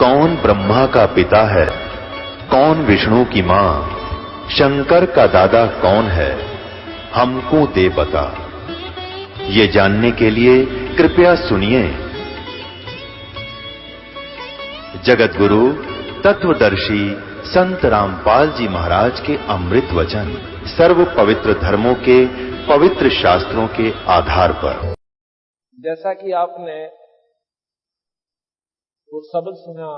कौन ब्रह्मा का पिता है, कौन विष्णु की मां, शंकर का दादा कौन है, हमको दे बता। ये जानने के लिए कृपया सुनिए। जगत गुरु तत्वदर्शी संत रामपाल जी महाराज के अमृत वचन सर्व पवित्र धर्मों के पवित्र शास्त्रों के आधार पर। जैसा कि आपने वो शब्द सुना,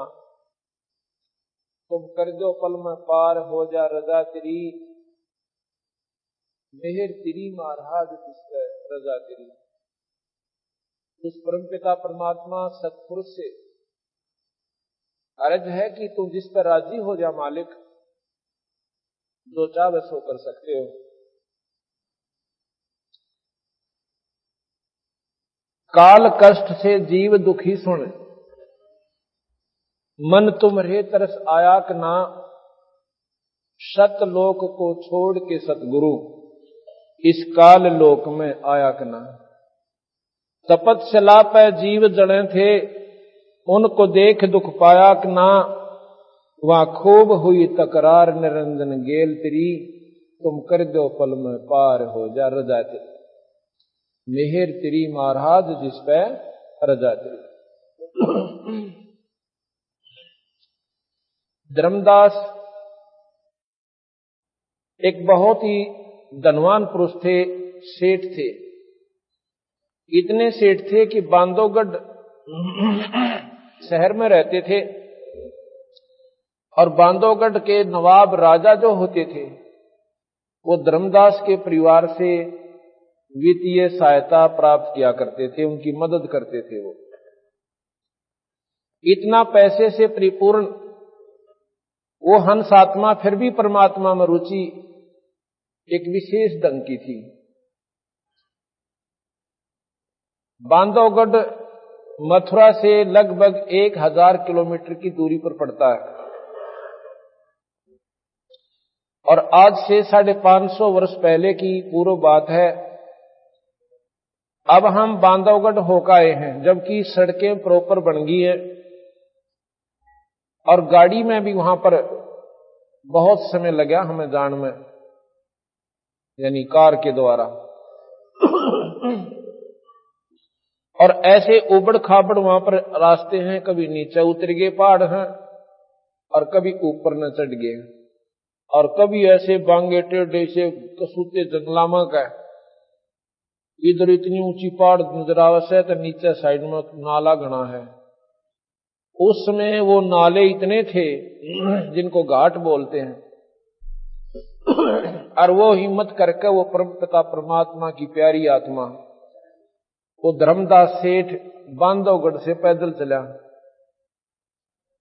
तुम कर दो पल में पार हो जा रजा तेरी, मेहर तेरी महाराज जिसपे रजा तेरी। उस परमपिता परमात्मा सतपुरुष से अर्ज है कि तुम जिस पर राजी हो जा मालिक, जो चाहे सो कर सकते हो। काल कष्ट से जीव दुखी सुन, मन तुम्हारे तरस आया कि ना, सतलोक को छोड़ के सतगुरु, इस काल लोक में आया कि ना। तपस्या पे जीव जड़े थे, उनको देख दुख पाया कि ना, वहां खूब हुई तकरार निरंजन गेल तेरी, तुम कर दो पल में पार हो जा रजा तेरी, मेहर तेरी महाराज जिस पे रजा तेरी। धर्मदास एक बहुत ही धनवान पुरुष थे, सेठ थे। इतने सेठ थे कि बांधवगढ़ शहर में रहते थे और बांधवगढ़ के नवाब राजा जो होते थे वो धर्मदास के परिवार से वित्तीय सहायता प्राप्त किया करते थे, उनकी मदद करते थे। वो इतना पैसे से परिपूर्ण वो हंस आत्मा, फिर भी परमात्मा में रुचि एक विशेष ढंग की थी। बांधवगढ़ मथुरा से लगभग 1000 किलोमीटर की दूरी पर पड़ता है और आज से 550 वर्ष पहले की पूर्व बात है। अब हम बांधवगढ़ होकर आए हैं, जबकि सड़कें प्रॉपर बन गई है और गाड़ी में भी वहां पर बहुत समय लगा हमें जान में, यानी कार के द्वारा। और ऐसे उबड़ खाबड़ वहां पर रास्ते हैं, कभी नीचे उतर गए पहाड़ हैं और कभी ऊपर न चढ़ गए, और कभी ऐसे बांगे टेढ़े से कसूते जंगलामा का। इधर इतनी ऊंची पहाड़ नजर आवश्य तो नीचे साइड में नाला घना है। उस समय वो नाले इतने थे जिनको घाट बोलते हैं, और वो हिम्मत करके वो परमपिता परमात्मा की प्यारी आत्मा वो धर्मदास सेठ बांधवगढ़ से पैदल चला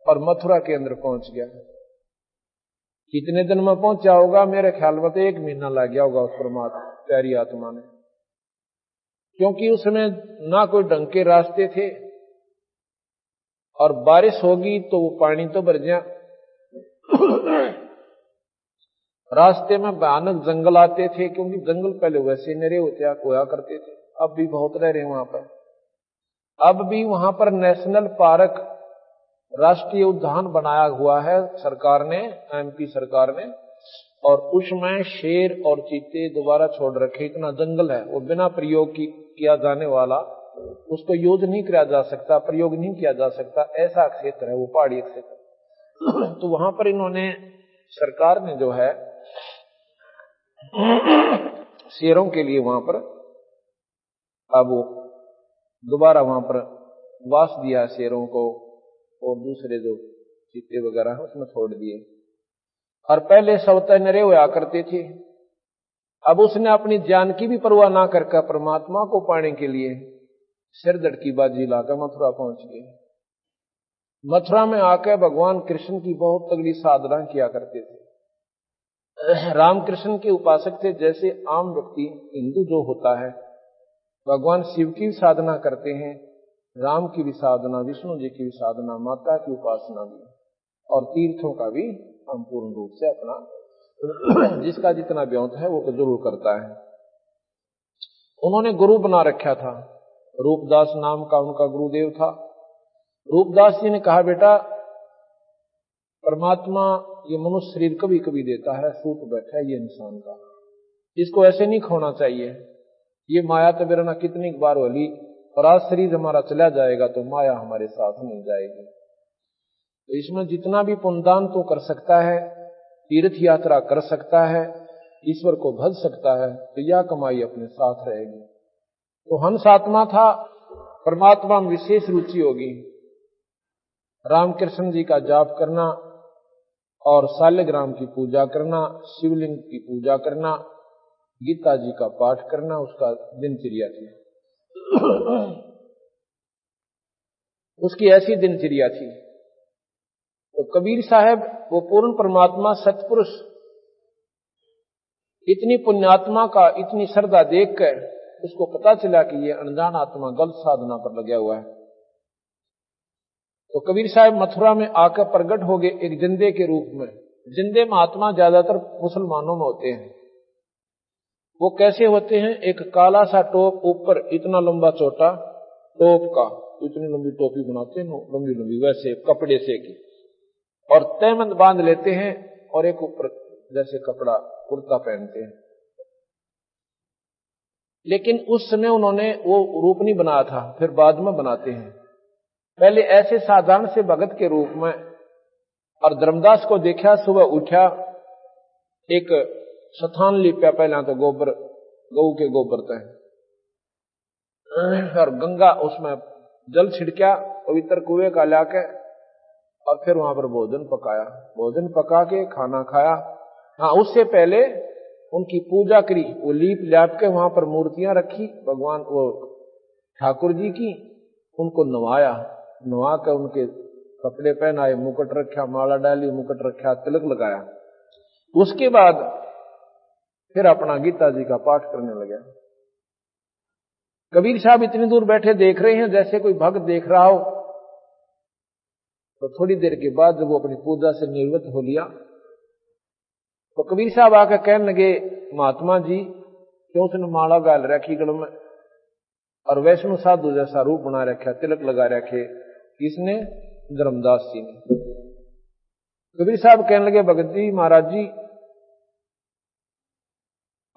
और मथुरा के अंदर पहुंच गया। कितने दिन में पहुंचा होगा? मेरे ख्याल में तो 1 महीना लग गया होगा उस परमात्मा प्यारी आत्मा ने, क्योंकि उसमें ना कोई ढंग के रास्ते थे और बारिश होगी तो वो पानी तो भर गया। रास्ते में भयानक जंगल आते थे, क्योंकि जंगल पहले वैसे नरे होया करते थे, अब भी बहुत रह रहे वहां पर। अब भी वहां पर नेशनल पार्क, राष्ट्रीय उद्यान बनाया हुआ है सरकार ने, एमपी सरकार ने, और उसमें शेर और चीते दोबारा छोड़ रखे। इतना जंगल है, वो बिना प्रयोग किया जाने वाला, उसको यूज नहीं किया जा सकता, प्रयोग नहीं किया जा सकता, ऐसा क्षेत्र है वो, पहाड़ी क्षेत्र। तो वहां पर इन्होंने, सरकार ने जो है शेरों के लिए वहां पर अब वो दोबारा वहां पर वास दिया है शेरों को, और दूसरे जो चीते वगैरह है उसमें छोड़ दिए। और पहले सवता नरे हुआ करते थे, अब उसने अपनी जान की भी परवाह ना करके परमात्मा को पाने के लिए सिर धड़की बाजी लाकर मथुरा पहुंच गए। मथुरा में आकर भगवान कृष्ण की बहुत तगड़ी साधना किया करते थे। रामकृष्ण के उपासक थे, जैसे आम व्यक्ति हिंदू जो होता है भगवान शिव की भी साधना करते हैं, राम की भी साधना, विष्णु जी की भी साधना, माता की उपासना भी, और तीर्थों का भी हम पूर्ण रूप से अपना जिसका जितना व्योत है वो तो जरूर करता है। उन्होंने गुरु बना रखा था, रूपदास नाम का उनका गुरुदेव था। रूपदास जी ने कहा, बेटा परमात्मा ये मनुष्य शरीर कभी कभी देता है, सूट बैठा है ये इंसान का, इसको ऐसे नहीं खोना चाहिए। ये माया तो बिरना कितनी बार होली, और आज शरीर हमारा चला जाएगा तो माया हमारे साथ नहीं जाएगी। तो इसमें जितना भी पुण्यदान तो कर सकता है, तीर्थ यात्रा कर सकता है, ईश्वर को भज सकता है, तो यह कमाई अपने साथ रहेगी। तो हंस आत्मा था, परमात्मा में विशेष रुचि होगी। रामकृष्ण जी का जाप करना और शालिग्राम की पूजा करना, शिवलिंग की पूजा करना, गीता जी का पाठ करना उसका दिनचर्या थी। उसकी ऐसी दिनचर्या थी। तो कबीर साहब वो पूर्ण परमात्मा सतपुरुष, इतनी पुण्यात्मा का इतनी श्रद्धा देखकर उसको पता चला कि ये अनजान आत्मा गलत साधना पर लगा हुआ है। तो कबीर साहब मथुरा में आकर प्रकट हो गए एक जिंदे के रूप में। जिंदे महात्मा ज्यादातर मुसलमानों में होते हैं। वो कैसे होते हैं? एक काला सा टोप, ऊपर इतना लंबा चौटा टोप का, इतनी लंबी टोपी बनाते हैं लंबी लंबी, वैसे कपड़े से की, और तहमंद बांध लेते हैं, और एक ऊपर जैसे कपड़ा कुर्ता पहनते हैं। लेकिन उस समय उन्होंने वो रूप नहीं बनाया था, फिर बाद में बनाते हैं। पहले ऐसे साधारण से भगत के रूप में। और धर्मदास को देखा, सुबह उठा, एक स्थान लिपया, पहला तो गोबर, गऊ के गोबर थे, और गंगा उसमें जल छिड़का पवित्र कुएं का लाके, और फिर वहां पर भोजन पकाया, भोजन पका के खाना खाया। हाँ, उससे पहले उनकी पूजा करी, वो लीप ल्याप के वहां पर मूर्तियां रखी भगवान वो ठाकुर जी की, उनको नवाया, नवा के उनके कपड़े पहनाए, मुकुट रखा, माला डाली, मुकुट रखा, तिलक लगाया। उसके बाद फिर अपना गीता जी का पाठ करने लगा। कबीर साहब इतनी दूर बैठे देख रहे हैं जैसे कोई भक्त देख रहा हो। तो थोड़ी देर के बाद जब वो अपनी पूजा से निवृत्त हो लिया, तो कबीर साहब आकर कहने लगे, महात्मा जी क्यों उसने माला गाल रखी गल में, और वैष्णो साधु जैसा रूप बना रखा, तिलक लगा रखे, किसने? धर्मदास जी ने। कबीर साहब कहने लगे, भगत जी, महाराज जी,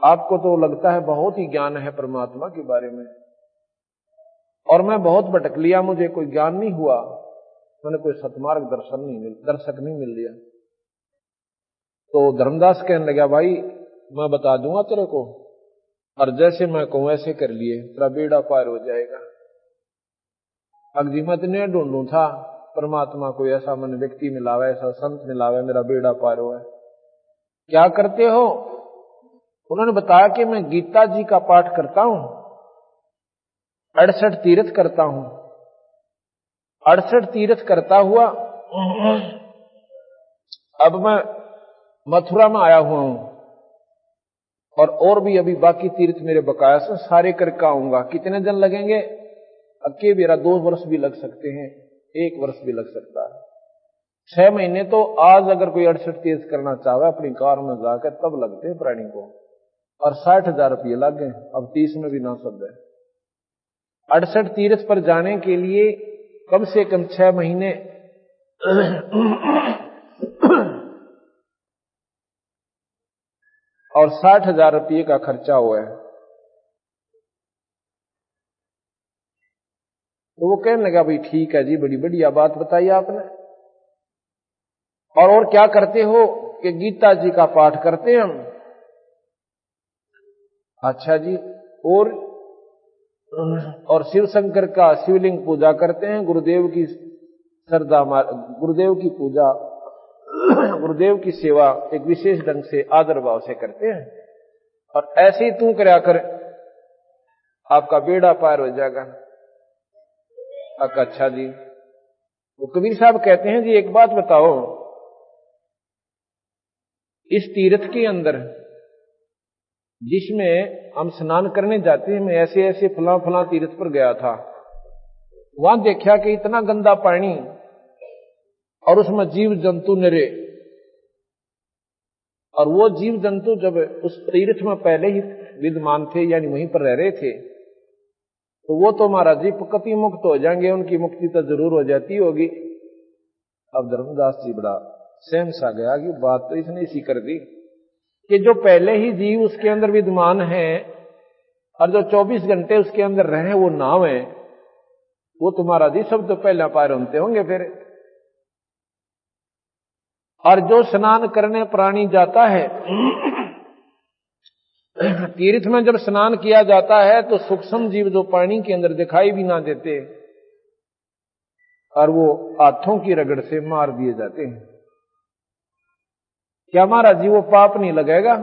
आपको तो लगता है बहुत ही ज्ञान है परमात्मा के बारे में, और मैं बहुत भटक लिया, मुझे कोई ज्ञान नहीं हुआ, मैंने कोई सतमार्ग दर्शक नहीं मिल लिया। तो धर्मदास कहने लगा, भाई मैं बता दूंगा तेरे को, और जैसे मैं कहूं ऐसे कर लिए, तेरा बेड़ा पार हो जाएगा। अगजिमत ने ढूंढू था परमात्मा को ऐसा मन व्यक्ति मिलावे, ऐसा संत मिलावे, मेरा बेड़ा पार हो। क्या करते हो? उन्होंने बताया कि मैं गीता जी का पाठ करता हूं, 68 तीर्थ करता हूं, 68 तीर्थ करता हुआ अब मैं मथुरा में आया हुआ हूं, और भी अभी बाकी तीर्थ मेरे बकाया से सारे करके आऊंगा। कितने दिन लगेंगे? अके मेरा 2 वर्ष भी लग सकते हैं, 1 वर्ष भी लग सकता है, 6 महीने तो आज अगर कोई 68 तीर्थ करना चाहे अपनी कार में जाकर तब लगते हैं प्राणी को, और 60,000 रुपये लग गए, अब 30 में भी ना सब है। 68 तीर्थ पर जाने के लिए कम से कम 6 महीने और 60,000 रुपये का खर्चा हुआ है। तो वो कहने लगा, भाई ठीक है जी, बड़ी बढ़िया बात बताई आपने, और क्या करते हो? कि गीता जी का पाठ करते हैं हम। अच्छा जी, और शिव शंकर का शिवलिंग पूजा करते हैं, गुरुदेव की श्रद्धा, गुरुदेव की पूजा, गुरुदेव की सेवा एक विशेष ढंग से आदर भाव से करते हैं, और ऐसे ही तू करया कर, आपका बेड़ा पार हो जाएगा। अच्छा जी। वो कबीर साहब कहते हैं, जी एक बात बताओ, इस तीर्थ के अंदर जिसमें हम स्नान करने जाते हैं, मैं ऐसे ऐसे फला तीर्थ पर गया था, वहां देखा कि इतना गंदा पानी, और उसमें जीव जंतु निरे, और वो जीव जंतु जब उस तीर्थ में पहले ही विद्यमान थे, यानी वहीं पर रह रहे थे, तो वो तो महाराज जी कति मुक्त हो जाएंगे, उनकी मुक्ति तो जरूर हो जाती होगी। अब धर्मदास जी बड़ा सेंस आ गया कि बात तो इसने इसी कर दी कि जो पहले ही जीव उसके अंदर विद्यमान है और जो 24 घंटे उसके अंदर रहे वो नाव है, वो तुम्हारा जी सब तो पहले पार होते होंगे फिर। और जो स्नान करने प्राणी जाता है, तीर्थ में जब स्नान किया जाता है तो सूक्ष्म जीव जो पानी के अंदर दिखाई भी ना देते और वो हाथों की रगड़ से मार दिए जाते हैं। क्या महाराज जी वो पाप नहीं लगेगा?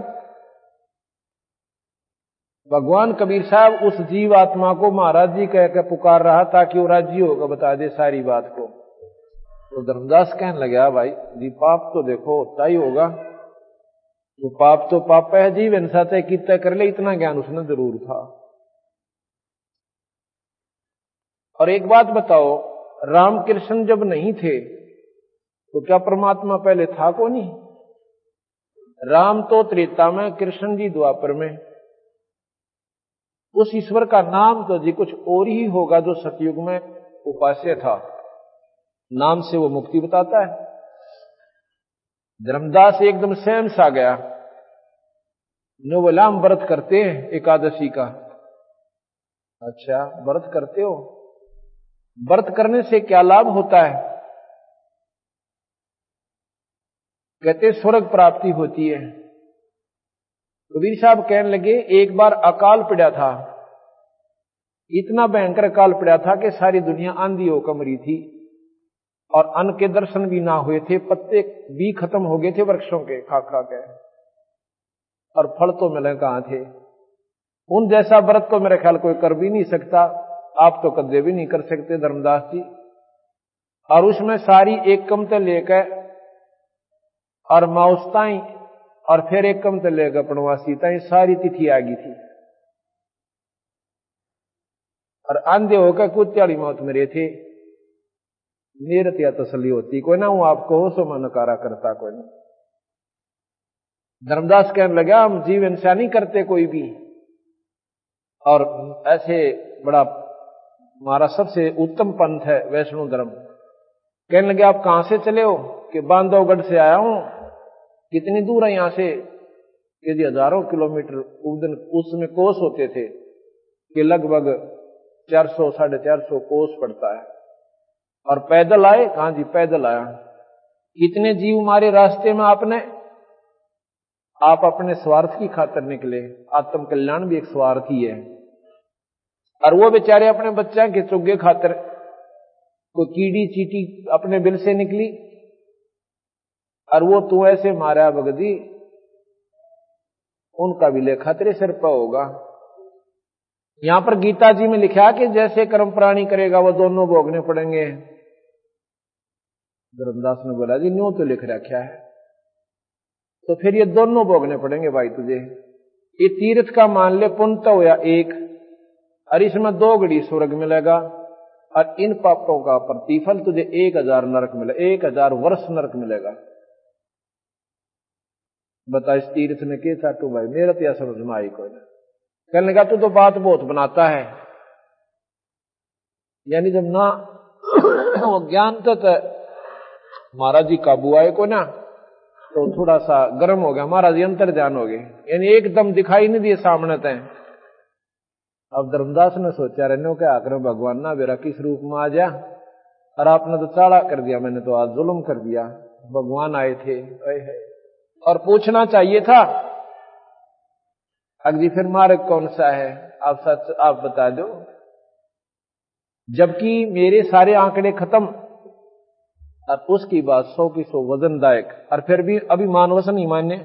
भगवान कबीर साहब उस जीव आत्मा को महाराज जी कह के पुकार रहा ताकि वो राजी होगा बता दे सारी बात को। तो धर्मदास कहने लगा भाई जी पाप तो देखो होता ही होगा, तो पाप तो पाप है, जीव इंसान तय कितना कर ले, इतना ज्ञान उसने जरूर था। और एक बात बताओ, रामकृष्ण जब नहीं थे तो क्या परमात्मा पहले था को नहीं? राम तो त्रेता में, कृष्ण जी द्वापर में। उस ईश्वर का नाम तो जी कुछ और ही होगा जो सतयुग में उपास्य था, नाम से वो मुक्ति बताता है। धर्मदास एकदम सहम आ गया, नो बोला हम व्रत करते हैं एकादशी का। अच्छा व्रत करते हो, व्रत करने से क्या लाभ होता है? कहते स्वर्ग प्राप्ति होती है। कबीर साहब कहने लगे एक बार अकाल पड़ा था, इतना भयंकर अकाल पड़ा था कि सारी दुनिया आंधी होकर मरी थी और अन्न के दर्शन भी ना हुए थे, पत्ते भी खत्म हो गए थे वृक्षों के खा खा के, और फल तो मिले कहां थे। उन जैसा व्रत तो मेरे ख्याल कोई कर भी नहीं सकता, आप तो कदे भी नहीं कर सकते धर्मदास जी। और उसमें सारी एक कमते लेकर और माउसताई और फिर एक कमते लेकर पणवासी ताई सारी तिथि आ गई थी और आंधे होकर कुत्याली मौत मरे थे। मेरत या तसली होती कोई ना, हूं आपको हो सो मैं नकारा करता कोई ना। धर्मदास कहने लगा हम जीव इंसान नहीं करते कोई भी, और ऐसे बड़ा हमारा सबसे उत्तम पंथ है वैष्णव धर्म। कहने लगे आप कहां से चले हो? कि बांधवगढ़ से आया हूं। कितनी दूर है यहां से? यदि हजारों किलोमीटर। उस दिन उसमें कोस होते थे कि लगभग 400-450 कोस पड़ता है। और पैदल आए? कहां जी पैदल आया। कितने जीव मारे रास्ते में आपने? आप अपने स्वार्थ की खातिर निकले, आत्म कल्याण भी एक स्वार्थ ही है। और वो बेचारे अपने बच्चा के चुग्गे खातिर, कोई कीड़ी चीटी अपने बिल से निकली और वो तू ऐसे मारा भगदी, उनका भी लेखा तेरे सिर पर होगा। यहां पर गीता जी में लिखा कि जैसे कर्म प्राणी करेगा वो दोनों भोगने पड़ेंगे। धर्मदास ने बोला जी न्यू तो लिख रखा है, तो फिर ये दोनों भोगने पड़ेंगे भाई तुझे। ये तीर्थ का मान ले पुण्य तो होया एक, और इसमें 2 घड़ी स्वर्ग मिलेगा, और इन पापों का प्रतिफल तुझे 1000 नरक मिलेगा, 1000 वर्ष नरक मिलेगा। बता इस तीर्थ ने के चाटू भाई, मेरा तो यह समझ में आई कोई ना। कहने लगा तू तो बात बहुत बनाता है, यानी जब ना वो ज्ञान तो महाराज जी काबू आए को ना, तो थोड़ा सा गर्म हो गया महाराज जी, अंतर ध्यान हो गए, यानी एकदम दिखाई नहीं दिए सामने तय। अब धर्मदास ने सोचा रहने क्या आकर भगवान ना मेरा किस रूप में आ जा, और आपने तो चाड़ा कर दिया, मैंने तो आज जुल्म कर दिया। भगवान आए थे और पूछना चाहिए था अगली फिर मार्ग कौन सा है, आप सच आप बता दो। जबकि मेरे सारे आंकड़े खत्म और उसकी बात 100 की 100 वजनदायक, और फिर भी अभी मानवस नहीं मान्य,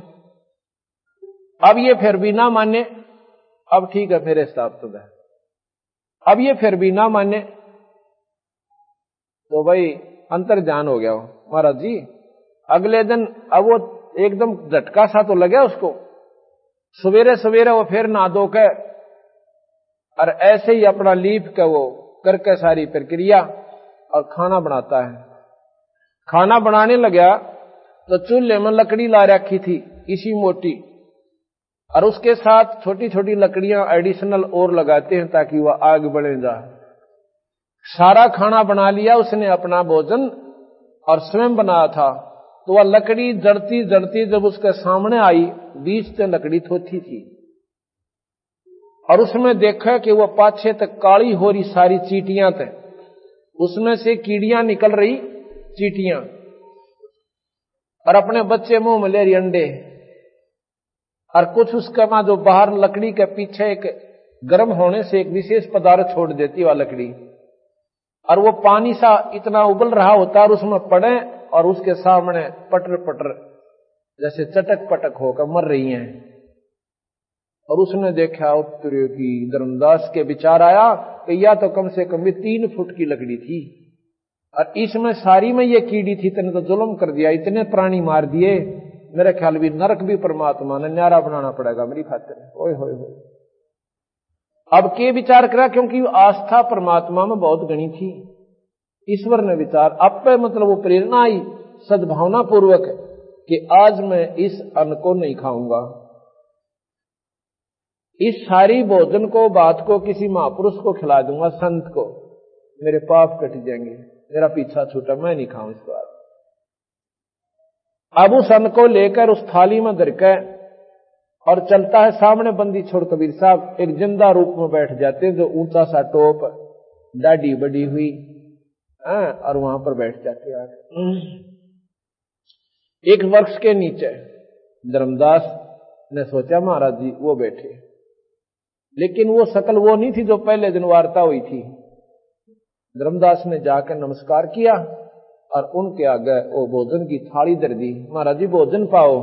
अब ये फिर भी ना मान्य, अब ठीक है मेरे हिसाब तो है, अब ये फिर भी ना मान्य, तो भाई अंतर्जान हो गया महाराज जी। अगले दिन अब वो एकदम झटका सा तो लगा उसको, सवेरे सवेरे वो फिर नहा धो के और ऐसे ही अपना लीप के वो करके सारी प्रक्रिया और खाना बनाता है। खाना बनाने लगा तो चूल्हे में लकड़ी ला रखी थी इसी मोटी, और उसके साथ छोटी छोटी लकड़ियां एडिशनल और लगाते हैं ताकि वह आग बढ़े जाए। सारा खाना बना लिया उसने, अपना भोजन और स्वयं बनाया था, तो वह लकड़ी जड़ती जड़ती जब उसके सामने आई, बीच से लकड़ी थोथी थी और उसमें देखा कि वह पाछे तक काली हो रही सारी चींटियां थे, उसमें से कीड़ियां निकल रही, चींटियां, और अपने बच्चे मुंह में ले रही अंडे, और कुछ उसके मां जो बाहर लकड़ी के पीछे एक गर्म होने से एक विशेष पदार्थ छोड़ देती वह लकड़ी, और वो पानी सा इतना उबल रहा होता और उसमें पड़े और उसके सामने पटर पटर जैसे चटक पटक होकर मर रही हैं। और उसने देखा उत्तरी की धर्मदास के विचार आया कि यह तो कम से कम भी 3 फुट की लकड़ी थी और इसमें सारी में ये कीड़ी थी, तने तो जुल्म कर दिया, इतने प्राणी मार दिए, मेरे ख्याल भी नरक भी परमात्मा ने न्यारा बनाना पड़ेगा मेरी खातिर। ओए होए होए। अब के विचार करा, क्योंकि आस्था परमात्मा में बहुत गणी थी। ईश्वर ने विचार अब पे मतलब वो प्रेरणा आई सद्भावना पूर्वक कि आज मैं इस अन्न को नहीं खाऊंगा, इस सारी भोजन को बात को किसी महापुरुष को खिला दूंगा, संत को, मेरे पाप कट जाएंगे, मेरा पीछा छूटा, मैं नहीं खाऊं इस बार। अब उस अन्न को लेकर उस थाली में धरकर और चलता है, सामने बंदी छोड़ कबीर साहब एक जिंदा रूप में बैठ जाते हैं, जो ऊंचा सा टोप, दाढ़ी बड़ी हुई, और वहां पर बैठ जाते हैं। एक वृक्ष के नीचे धर्मदास ने सोचा महाराज जी वो बैठे, लेकिन वो शकल वो नहीं थी जो पहले दिन वार्ता हुई थी। धर्मदास ने जाकर नमस्कार किया और उनके आगे वो भोजन की थाली धर दी। महाराज जी भोजन पाओ,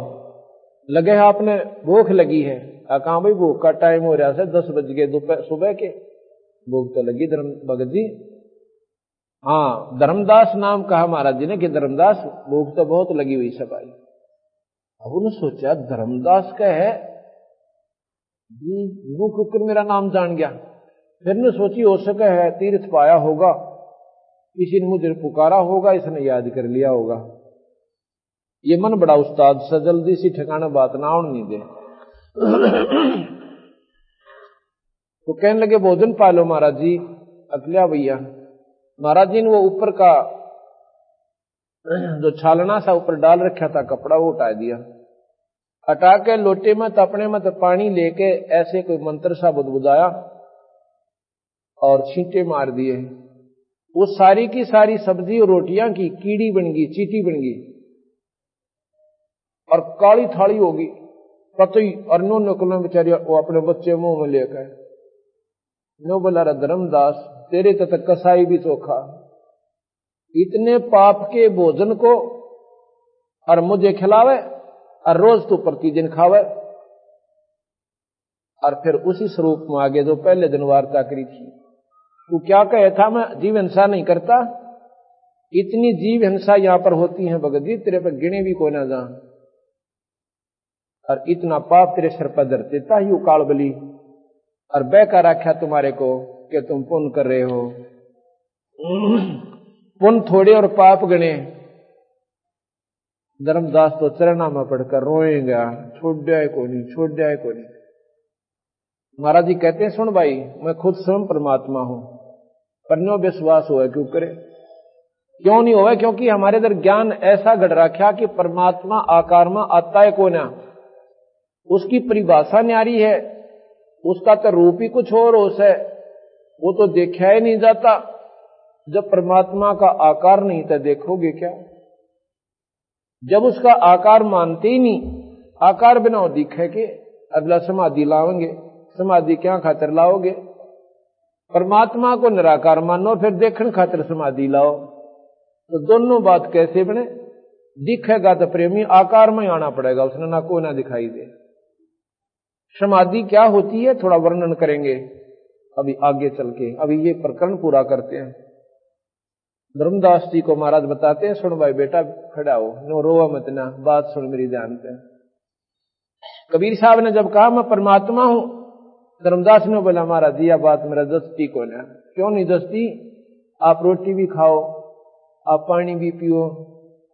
लगे है आपने भूख लगी है। कहा भाई भूख का टाइम हो रहा है, 10 बज गए दोपहर सुबह के, भूख तो लगी धर्म भगत जी। हाँ, धर्मदास नाम कहा महाराज जी ने कि धर्मदास भूख तो बहुत लगी हुई सबाई। अब उन्होंने सोचा धर्मदास का है जी, वो कुकर मेरा नाम जान गया। फिर ने सोची हो सके है तीर्थ पाया होगा, किसी ने मुझे पुकारा होगा, इसने याद कर लिया होगा। ये मन बड़ा उस्ताद से जल्दी सी ठिकाना बात ना आउन नहीं दे। तो कहने लगे भोजन पालो महाराज जी। अकलिया भैया महाराज जी ने वो ऊपर का जो छालना सा ऊपर डाल रखा था कपड़ा वो उठा दिया, हटा के लोटे में तपने में तो पानी लेके ऐसे कोई मंत्र सा बुदबुदाया और छींटे मार दिए। वो सारी की सारी सब्जी और रोटियां की कीड़ी बन गई, चीटी बन गई और काली थाली होगी पतई। और नो निकलो बेचारी वो अपने बच्चे मुंह में लेकर नो बोला धर्मदास तेरे तक कसाई भी चोखा, इतने पाप के भोजन को और मुझे खिलावे और रोज तू प्रतिदिन खावे। और फिर उसी स्वरूप में आगे जो पहले दिन वार्ता करी थी, तू क्या कहे था मैं जीव हिंसा नहीं करता, इतनी जीव हिंसा यहां पर होती है भगत जी तेरे पर गिने भी को ना जा, और इतना पाप तेरे सर पर धरते था ही काल बली, और बहका रखा तुम्हारे को कि तुम पुण्य कर रहे हो, पुण्य थोड़े और पाप गणे। धर्मदास तो चरणा में पढ़कर रोएगा, छोड़ जाए को नहीं, छोड़ जाए को नहीं। महाराज जी कहते हैं सुन भाई मैं खुद स्वयं परमात्मा हूं, पर नो विश्वास हुआ क्यों करे, क्यों नहीं हुआ, क्योंकि हमारे इधर ज्ञान ऐसा गढ़ रखा कि परमात्मा आकार में आता है को ना, उसकी परिभाषा न्यारी है, उसका तो रूप ही कुछ और है, वो तो देखा ही नहीं जाता। जब परमात्मा का आकार नहीं तो देखोगे क्या, जब उसका आकार मानते ही नहीं, आकार बिना दिखे के अगला समाधि लाओगे, समाधि क्या खातिर लाओगे, परमात्मा को निराकार मानो फिर देखने खातिर समाधि लाओ, तो दोनों बात कैसे बने, दिखेगा तो प्रेमी आकार में आना पड़ेगा, उसने ना कोई ना दिखाई दे। समाधि क्या होती है थोड़ा वर्णन करेंगे अभी आगे चल के, अभी ये प्रकरण पूरा करते हैं। धर्मदास जी को महाराज बताते हैं सुन भाई बेटा खड़ा हो, नो रोवा मत ना, बात सुन मेरी ध्यान से। कबीर साहब ने जब कहा मैं परमात्मा हूं, धर्मदास ने बोला महाराज जी यह बात मेरा दस्ती को ना, क्यों नहीं दस्ती, आप रोटी भी खाओ, आप पानी भी पियो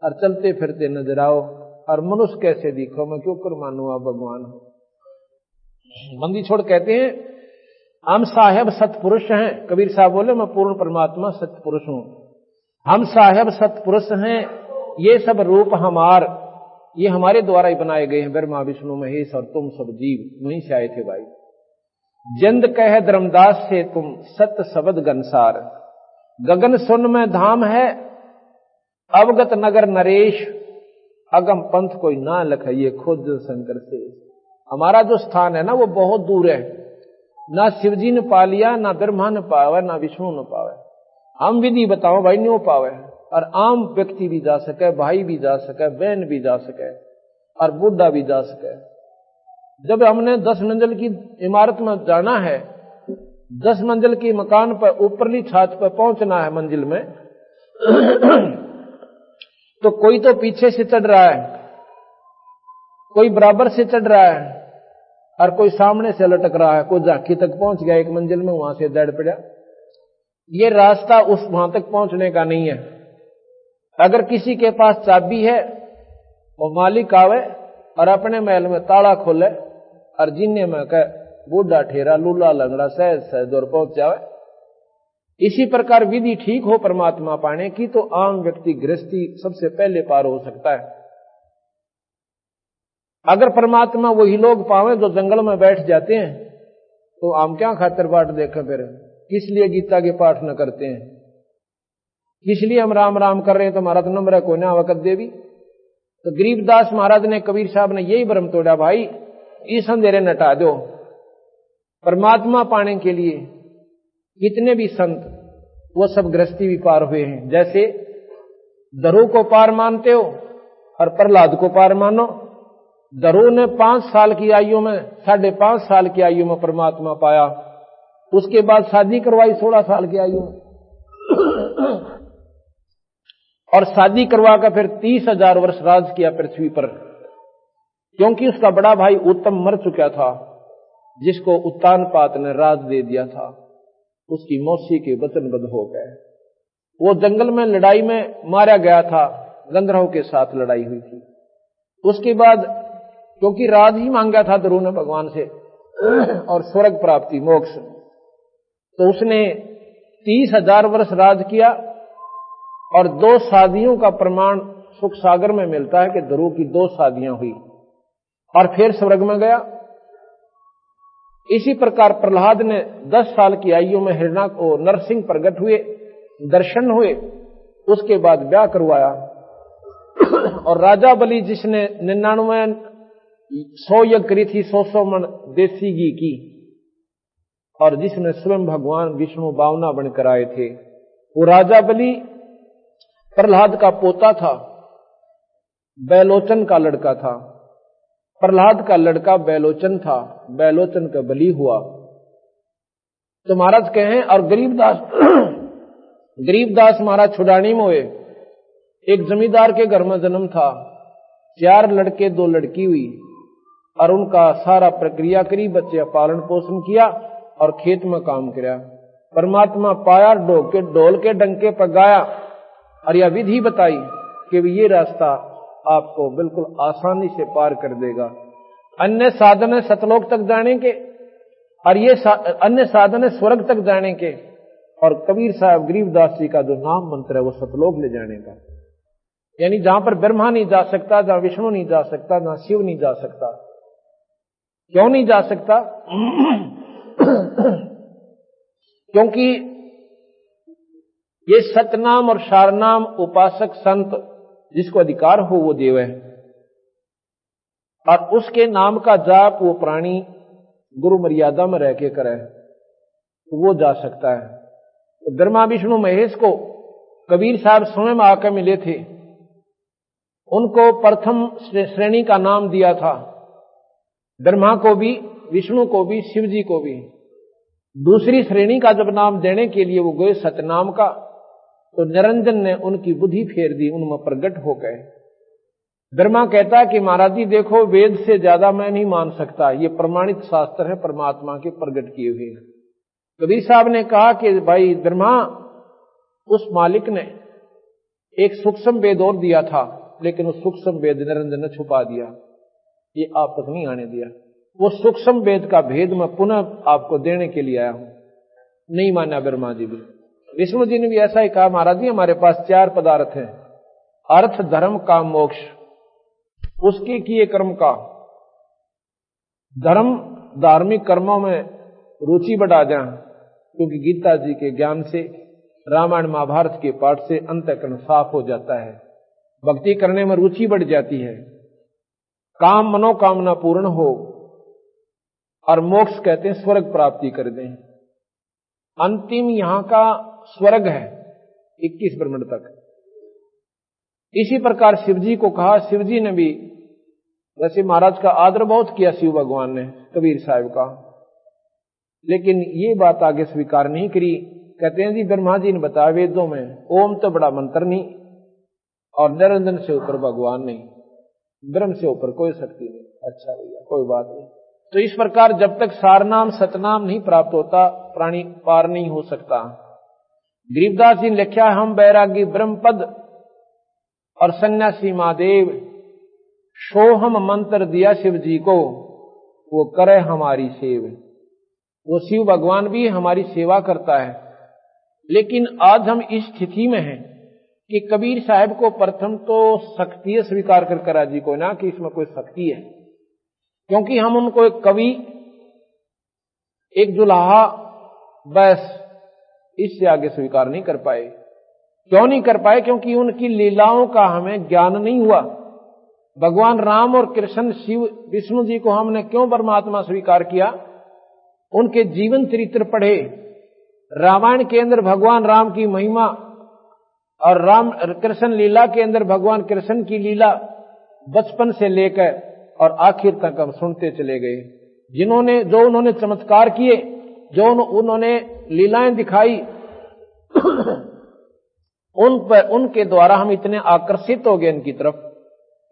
और चलते फिरते नजर आओ, और मनुष्य कैसे दिखो, मैं क्यों कर मानू आप भगवान हो। बंदी छोड़ कहते हैं हम साहेब सतपुरुष हैं, कबीर साहब बोले मैं पूर्ण परमात्मा सतपुरुष हूं, हम साहेब सतपुरुष हैं, ये सब रूप ये हमारे द्वारा ही बनाए गए हैं, ब्रह्मा विष्णु महेश, और तुम सब जीव वहीं से आए थे भाई। जंद कह धर्मदास से तुम सत शब्द गनसार, गगन सुन में धाम है अवगत नगर नरेश, अगम पंथ कोई ना लखाइए खुद शंकर से। हमारा जो स्थान है ना वो बहुत दूर है, ना शिवजी ने पा लिया, ना ब्रह्मा ने पावे, ना विष्णु ने पावे। हम विधि बताओ भाई नहीं हो पावे, और आम व्यक्ति भी जा सके, भाई भी जा सके, बहन भी जा सके, और बूढ़ा भी जा सके। जब हमने 10 मंजिल की इमारत में जाना है, 10 मंजिल की मकान पर ऊपरली छत पर पहुंचना है मंजिल में तो कोई तो पीछे से चढ़ रहा है, कोई बराबर से चढ़ रहा है, और कोई सामने से लटक रहा है। कोई झांकी तक पहुंच गया एक मंजिल में, वहां से दड़ पड़ा। ये रास्ता उस वहां तक पहुंचने का नहीं है। अगर किसी के पास चाबी है, वो मालिक आवे और अपने महल में ताला खोले और जीने में कह बूढ़ा ठेरा लूला लंगड़ा सहज सहज और पहुंच जावे। इसी प्रकार विधि ठीक हो परमात्मा पाने की तो आम व्यक्ति गृहस्थी सबसे पहले पार हो सकता है। अगर परमात्मा वही लोग पावे जो जंगल में बैठ जाते हैं, तो हम क्या खातिर बाट देखें फिर? किस लिए गीता के पाठ न करते हैं? किस लिए हम राम राम कर रहे हैं? तो हमारा तो नंबर है कोई ना वक़्त देवी। तो गरीबदास महाराज ने, कबीर साहब ने यही भ्रम तोड़ा, भाई इस अंधेरे नटा दो। परमात्मा पाने के लिए कितने भी संत, वो सब गृहस्थी भी पार हुए हैं। जैसे दरो को पार मानते हो और प्रहलाद को पार मानो। दरो ने 5 साल की आयु में, 5.5 साल की आयु में परमात्मा पाया। उसके बाद शादी करवाई 16 साल की आयु में और शादी करवा कर फिर 30,000 वर्ष राज किया पृथ्वी पर, क्योंकि उसका बड़ा भाई उत्तम मर चुका था, जिसको उत्तानपाद ने राज दे दिया था। उसकी मौसी के वचनबद्ध हो गए। वो जंगल में लड़ाई में मारा गया था, गंधर्व के साथ लड़ाई हुई थी। उसके बाद क्योंकि राज ही मांगा था ध्रुव ने भगवान से और स्वर्ग प्राप्ति मोक्ष, तो उसने 30,000 वर्ष राज किया। और 2 शादियों का प्रमाण सुख सागर में मिलता है कि ध्रुव की 2 शादियां हुई और फिर स्वर्ग में गया। इसी प्रकार प्रहलाद ने 10 साल की आयु में हिरण्य को नरसिंह प्रकट हुए, दर्शन हुए, उसके बाद ब्याह करवाया। और राजा बलि जिसने 100 यज्ञ करी थी, 100 मन देसी घी की, और जिसने स्वयं भगवान विष्णु बावना बनकर आए थे, वो राजा बलि प्रहलाद का पोता था, बैलोचन का लड़का था। प्रहलाद का लड़का बैलोचन था, बैलोचन का बलि हुआ। तो महाराज कहें, और गरीबदास महाराज छुड़ानी में हुए। एक जमींदार के घर में जन्म था, 4 लड़के 2 लड़की हुई, और उनका सारा प्रक्रिया करी, बच्चे पालन पोषण किया और खेत में काम किया। परमात्मा पाया, ढोल के डंके पर गाया और यह विधि बताई कि ये रास्ता आपको बिल्कुल आसानी से पार कर देगा। अन्य साधन है सतलोक तक जाने के, और ये अन्य साधन है स्वर्ग तक जाने के। और कबीर साहब गरीबदास जी का जो नाम मंत्र है वो सतलोक ले जाने का, यानी जहां पर ब्रह्मा नहीं जा सकता, जहां विष्णु नहीं जा सकता, जहां शिव नहीं जा सकता। क्यों नहीं जा सकता? क्योंकि ये सतनाम और शारनाम उपासक संत जिसको अधिकार हो वो देव है, और उसके नाम का जाप वो प्राणी गुरु मर्यादा में रह के करे तो वो जा सकता है। तो ब्रह्मा विष्णु महेश को कबीर साहब स्वयं आकर मिले थे, उनको प्रथम श्रेणी का नाम दिया था, ब्रह्मा को भी, विष्णु को भी, शिव जी को भी। दूसरी श्रेणी का जब नाम देने के लिए वो गए सतनाम का, तो निरंजन ने उनकी बुद्धि फेर दी, उनमें प्रकट हो गए। ब्रह्मा कहता है कि महाराज जी देखो, वेद से ज्यादा मैं नहीं मान सकता, ये प्रमाणित शास्त्र है परमात्मा के प्रकट किए हुए। कबीर साहब ने कहा कि भाई ब्रह्मा, उस मालिक ने एक सूक्ष्म वेद और दिया था, लेकिन उस सूक्ष्म वेद निरंजन ने छुपा दिया, ये आप तक नहीं आने दिया। वो सूक्ष्म वेद का भेद मैं पुनः आपको देने के लिए आया हूं। नहीं माना ब्रह्मा जी भी। विष्णु जी ने भी ऐसा ही कहा, महाराज जी हमारे पास 4 पदार्थ हैं, अर्थ धर्म का मोक्ष, उसके किए कर्म का, धर्म धार्मिक कर्मों में रुचि बढ़ा जाए, क्योंकि गीता जी के ज्ञान से, रामायण महाभारत के पाठ से अंतःकरण साफ हो जाता है, भक्ति करने में रुचि बढ़ जाती है, काम मनोकामना पूर्ण हो, और मोक्ष कहते हैं स्वर्ग प्राप्ति कर दें। अंतिम यहां का स्वर्ग है 21 ब्रह्मांड तक। इसी प्रकार शिवजी को कहा, शिवजी ने भी वैसे महाराज का आदर बहुत किया शिव भगवान ने कबीर साहब का, लेकिन ये बात आगे स्वीकार नहीं करी। कहते हैं जी ब्रह्मा जी ने बताया वेदों में, ओम तो बड़ा मंत्र नहीं और निरंजन से ऊपर भगवान नहीं, ब्रह्म से ऊपर कोई शक्ति नहीं। अच्छा भैया कोई बात नहीं। तो इस प्रकार जब तक सारनाम सतनाम नहीं प्राप्त होता प्राणी पार नहीं हो सकता। गरीबदास जी ने लिखा, हम बैरागी ब्रह्म पद और सन्यासी महादेव, सोहम मंत्र दिया शिव जी को, वो करे हमारी सेव। वो शिव भगवान भी हमारी सेवा करता है। लेकिन आज हम इस स्थिति में हैं कि कबीर साहब को प्रथम तो शक्ति स्वीकार कर राजी को ना कि इसमें कोई शक्ति है, क्योंकि हम उनको एक कवि, एक दुल्हा, बस इससे आगे स्वीकार नहीं कर पाए। क्यों नहीं कर पाए? क्योंकि उनकी लीलाओं का हमें ज्ञान नहीं हुआ। भगवान राम और कृष्ण शिव विष्णु जी को हमने क्यों परमात्मा स्वीकार किया? उनके जीवन चरित्र पढ़े। रामायण के अंदर भगवान राम की महिमा और राम कृष्ण लीला के अंदर भगवान कृष्ण की लीला बचपन से लेकर और आखिर तक हम सुनते चले गए। जो उन्होंने चमत्कार किए, जो उन्होंने लीलाएं दिखाई, उनके द्वारा हम इतने आकर्षित हो गए इनकी तरफ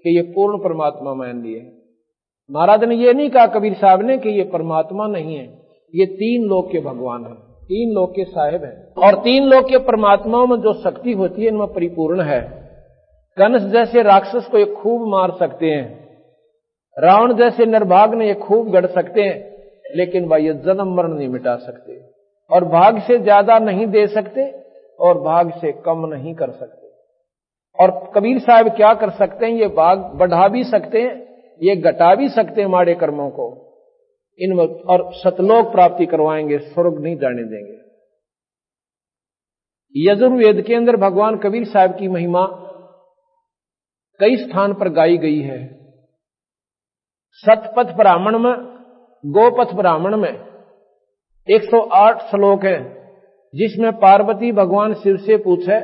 कि ये पूर्ण परमात्मा मान लिए। महाराज ने ये नहीं कहा कबीर साहब ने कि ये परमात्मा नहीं है, ये तीन लोक के भगवान है, तीन लोक के साहिब हैं। और तीन लोक के परमात्माओं में जो शक्ति होती है इनमें परिपूर्ण है। कंस जैसे राक्षस को ये खूब मार सकते हैं, रावण जैसे निर्भाग ने ये खूब गढ़ सकते हैं, लेकिन भाई ये जन्म मरण नहीं मिटा सकते, और भाग से ज्यादा नहीं दे सकते और भाग से कम नहीं कर सकते। और कबीर साहब क्या कर सकते हैं? ये भाग बढ़ा भी सकते हैं, ये घटा भी सकते हैं माड़े कर्मों को इनमें, और सतलोक प्राप्ति करवाएंगे, स्वर्ग नहीं जाने देंगे। यजुर्वेद के अंदर भगवान कबीर साहब की महिमा कई स्थान पर गाई गई है। सतपथ ब्राह्मण में, गोपथ ब्राह्मण में 108 श्लोक है, जिसमें पार्वती भगवान शिव से पूछे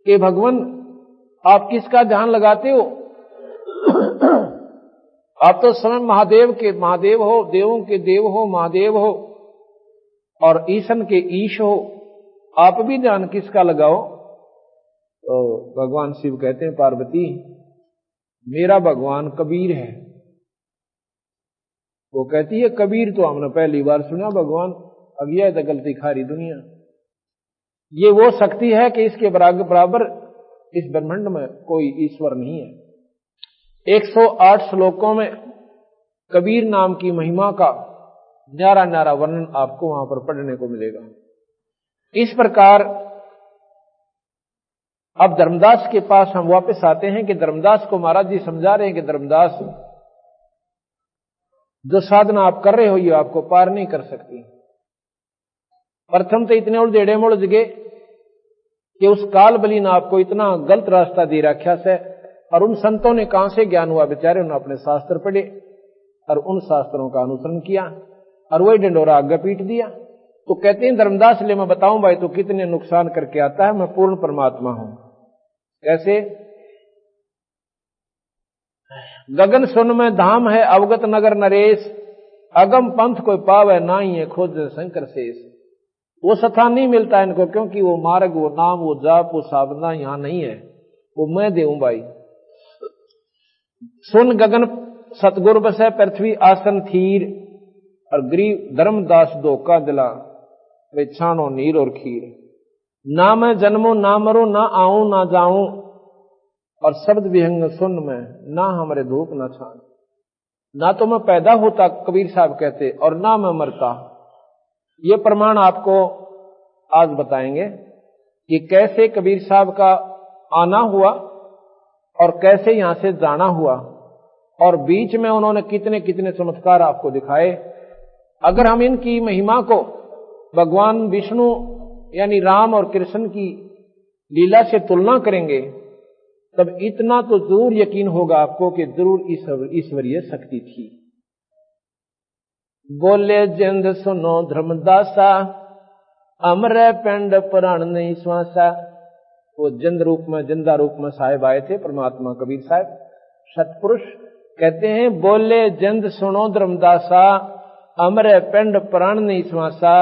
कि भगवान आप किसका ध्यान लगाते हो? आप तो स्वयं महादेव के महादेव हो, देवों के देव हो, महादेव हो और ईशन के ईश हो, आप भी ध्यान किसका लगाओ? तो भगवान शिव कहते हैं पार्वती मेरा भगवान कबीर है। वो कहती है कबीर तो हमने पहली बार सुना भगवान, अब यह तो गलती खारी दुनिया। ये वो शक्ति है कि इसके बराबर इस ब्रह्मांड में कोई ईश्वर नहीं है। 108 श्लोकों में कबीर नाम की महिमा का न्यारा न्यारा वर्णन आपको वहां पर पढ़ने को मिलेगा। इस प्रकार अब धर्मदास के पास हम वापस आते हैं कि धर्मदास को महाराज जी समझा रहे हैं कि धर्मदास जो साधना आप कर रहे हो ये आपको पार नहीं कर सकती। प्रथम तो इतने उलझेड़े मुलझ गए कि उस काल बली ने आपको इतना गलत रास्ता दे रखा है, और उन संतों ने कहां से ज्ञान हुआ? बेचारे उन्होंने अपने शास्त्र पढ़े और उन शास्त्रों का अनुसरण किया और वही डंडोरा आगे पीट दिया। तो कहते हैं धर्मदास ले मैं बताऊं भाई तो कितने नुकसान करके आता है, मैं पूर्ण परमात्मा हूं। कैसे? गगन सुन में धाम है अवगत नगर नरेश, अगम पंथ कोई पावे ना ही है खोज शंकर शेष। वो स्थान नहीं मिलता इनको, क्योंकि वो मार्ग, वो नाम, वो जाप, वो साधना यहां नहीं है। वो मैं देऊं भाई। सुन गगन सतगुर बसे पृथ्वी आसन थीर, और गरीब धर्मदास धोखा दिला वे छानो नीर और खीर। ना मैं जन्मो ना मरो, ना आऊं ना जाऊं, और शब्द विहंग सुन में ना हमारे धूप ना छान। ना तो मैं पैदा होता कबीर साहब कहते, और ना मैं मरता। ये प्रमाण आपको आज बताएंगे कि कैसे कबीर साहब का आना हुआ और कैसे यहां से जाना हुआ, और बीच में उन्होंने कितने कितने चमत्कार आपको दिखाए। अगर हम इनकी महिमा को भगवान विष्णु यानी राम और कृष्ण की लीला से तुलना करेंगे तब इतना तो जरूर यकीन होगा आपको कि जरूर ईश्वरीय शक्ति थी। बोले जिंद सुनो धर्मदासा, अमर पिंड प्राण नहीं श्वासा। वो जिंद रूप में, जिंदा रूप में साहिब आए थे परमात्मा कबीर साहब सतपुरुष। कहते हैं बोले जिंद सुनो धर्मदासा, अमर पिंड प्राण नहीं श्वासा।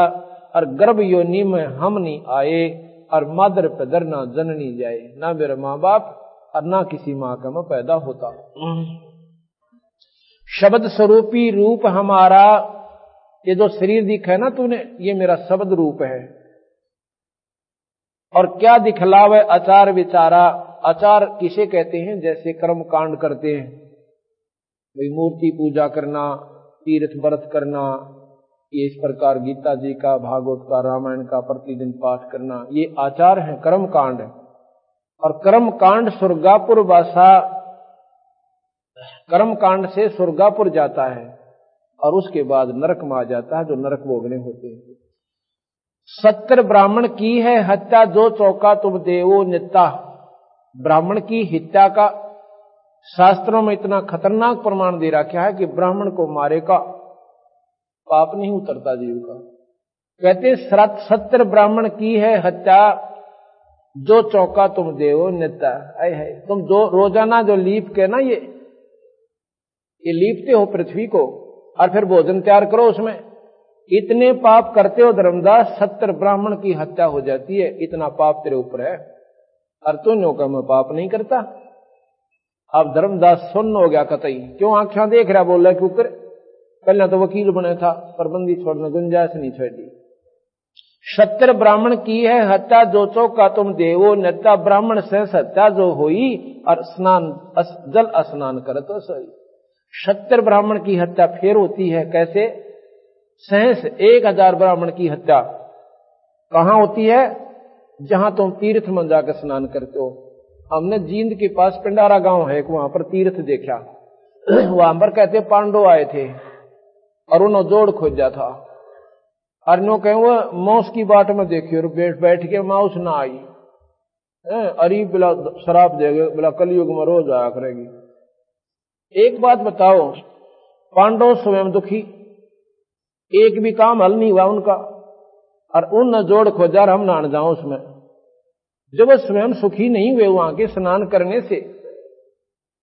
और गर्भ योनि में हम नहीं आए, और मादर पदर ना जननी जाए। ना मेरे माँ बाप और ना किसी माँ का मैं पैदा होता। शब्द स्वरूपी रूप हमारा, ये जो शरीर दिखा है ना तूने, ये मेरा शब्द रूप है। और क्या दिखलावे आचार विचारा। आचार किसे कहते हैं? जैसे कर्म कांड करते हैं, भाई मूर्ति पूजा करना, तीर्थ व्रत करना, ये इस प्रकार गीता जी का, भागवत का, रामायण का प्रतिदिन पाठ करना, ये आचार है, कर्म कांड है। और कर्म कांड स्वर्गापुर वासा, कर्म कांड से स्वर्गापुर जाता है और उसके बाद नरक में आ जाता है, जो नरक भोगने होते हैं। 70 ब्राह्मण की है हत्या, जो चौका तुम देवो नित्ता। ब्राह्मण की हत्या का शास्त्रों में इतना खतरनाक प्रमाण दे रखा है कि ब्राह्मण को मारे का पाप नहीं उतरता जीव का। कहते 70 ब्राह्मण की है हत्या, जो चौका तुम देवो नित्ता। है तुम जो रोजाना जो लीप के ना ये लीपते हो पृथ्वी को और फिर भोजन तैयार करो उसमें, इतने पाप करते हो धर्मदास, 70 ब्राह्मण की हत्या हो जाती है। इतना पाप तेरे ऊपर है और तू नो का मैं पाप नहीं करता। अब धर्मदास सुन्न हो गया कतई, क्यों आंखें देख रहा, बोल रहा क्यों कर। पहले तो वकील बने था, पर बंदी छोड़ने गुंजाइश नहीं छोड़ी। 70 ब्राह्मण की है हत्या, जो चौका तुम देवो नित्ता। ब्राह्मण से हत्या जो हुई और स्नान जल स्नान कर तो सही। 70 ब्राह्मण की हत्या फिर होती है कैसे? सहस 1000 ब्राह्मण की हत्या कहां होती है? जहां तुम तीर्थ में जाकर स्नान करते हो। हमने जींद के पास पिंडारा गांव है, वहां पर तीर्थ देखा। वहां पर कहते पांडव आए थे और उन्होंने जोड़ खोजा था, और नो कहे वो मौस की बाट में देखी और बैठ के माउस ना आई। अरे बिला शराब देगे, बिला कलयुग में रोज आया करेगी। एक बात बताओ, पांडव स्वयं दुखी, एक भी काम हल नहीं हुआ उनका, और उन जोड़ खोजा और हम नान जाओ उसमें। जब वो स्वयं सुखी नहीं हुए वहां के स्नान करने से,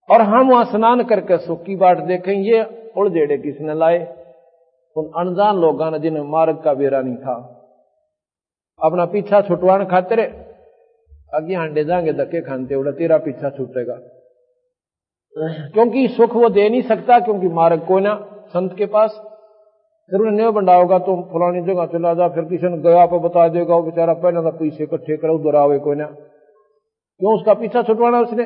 और हम वहां स्नान करके सुख की बाट देखें, ये उड़जेड़े किसने लाए? उन अनजान लोगों ने जिन्हें मार्ग का बेरा नहीं था। अपना पीछा छुटवाने खातिर आगे हांडे जाएंगे, धक्के खानते उड़ा तेरा पीछा छूटेगा। क्योंकि सुख वो दे नहीं सकता, क्योंकि मार्ग कोई ना संत के पास। फिर उन्हें नहीं बंडा होगा, तुम फलानी जगह चला जा, फिर किसी ने गया पर बता देगा, वो बेचारा पहले तो पैसे इकट्ठे करो, उधर आवे कोई ना। क्यों उसका पीछा छुटवाना? उसने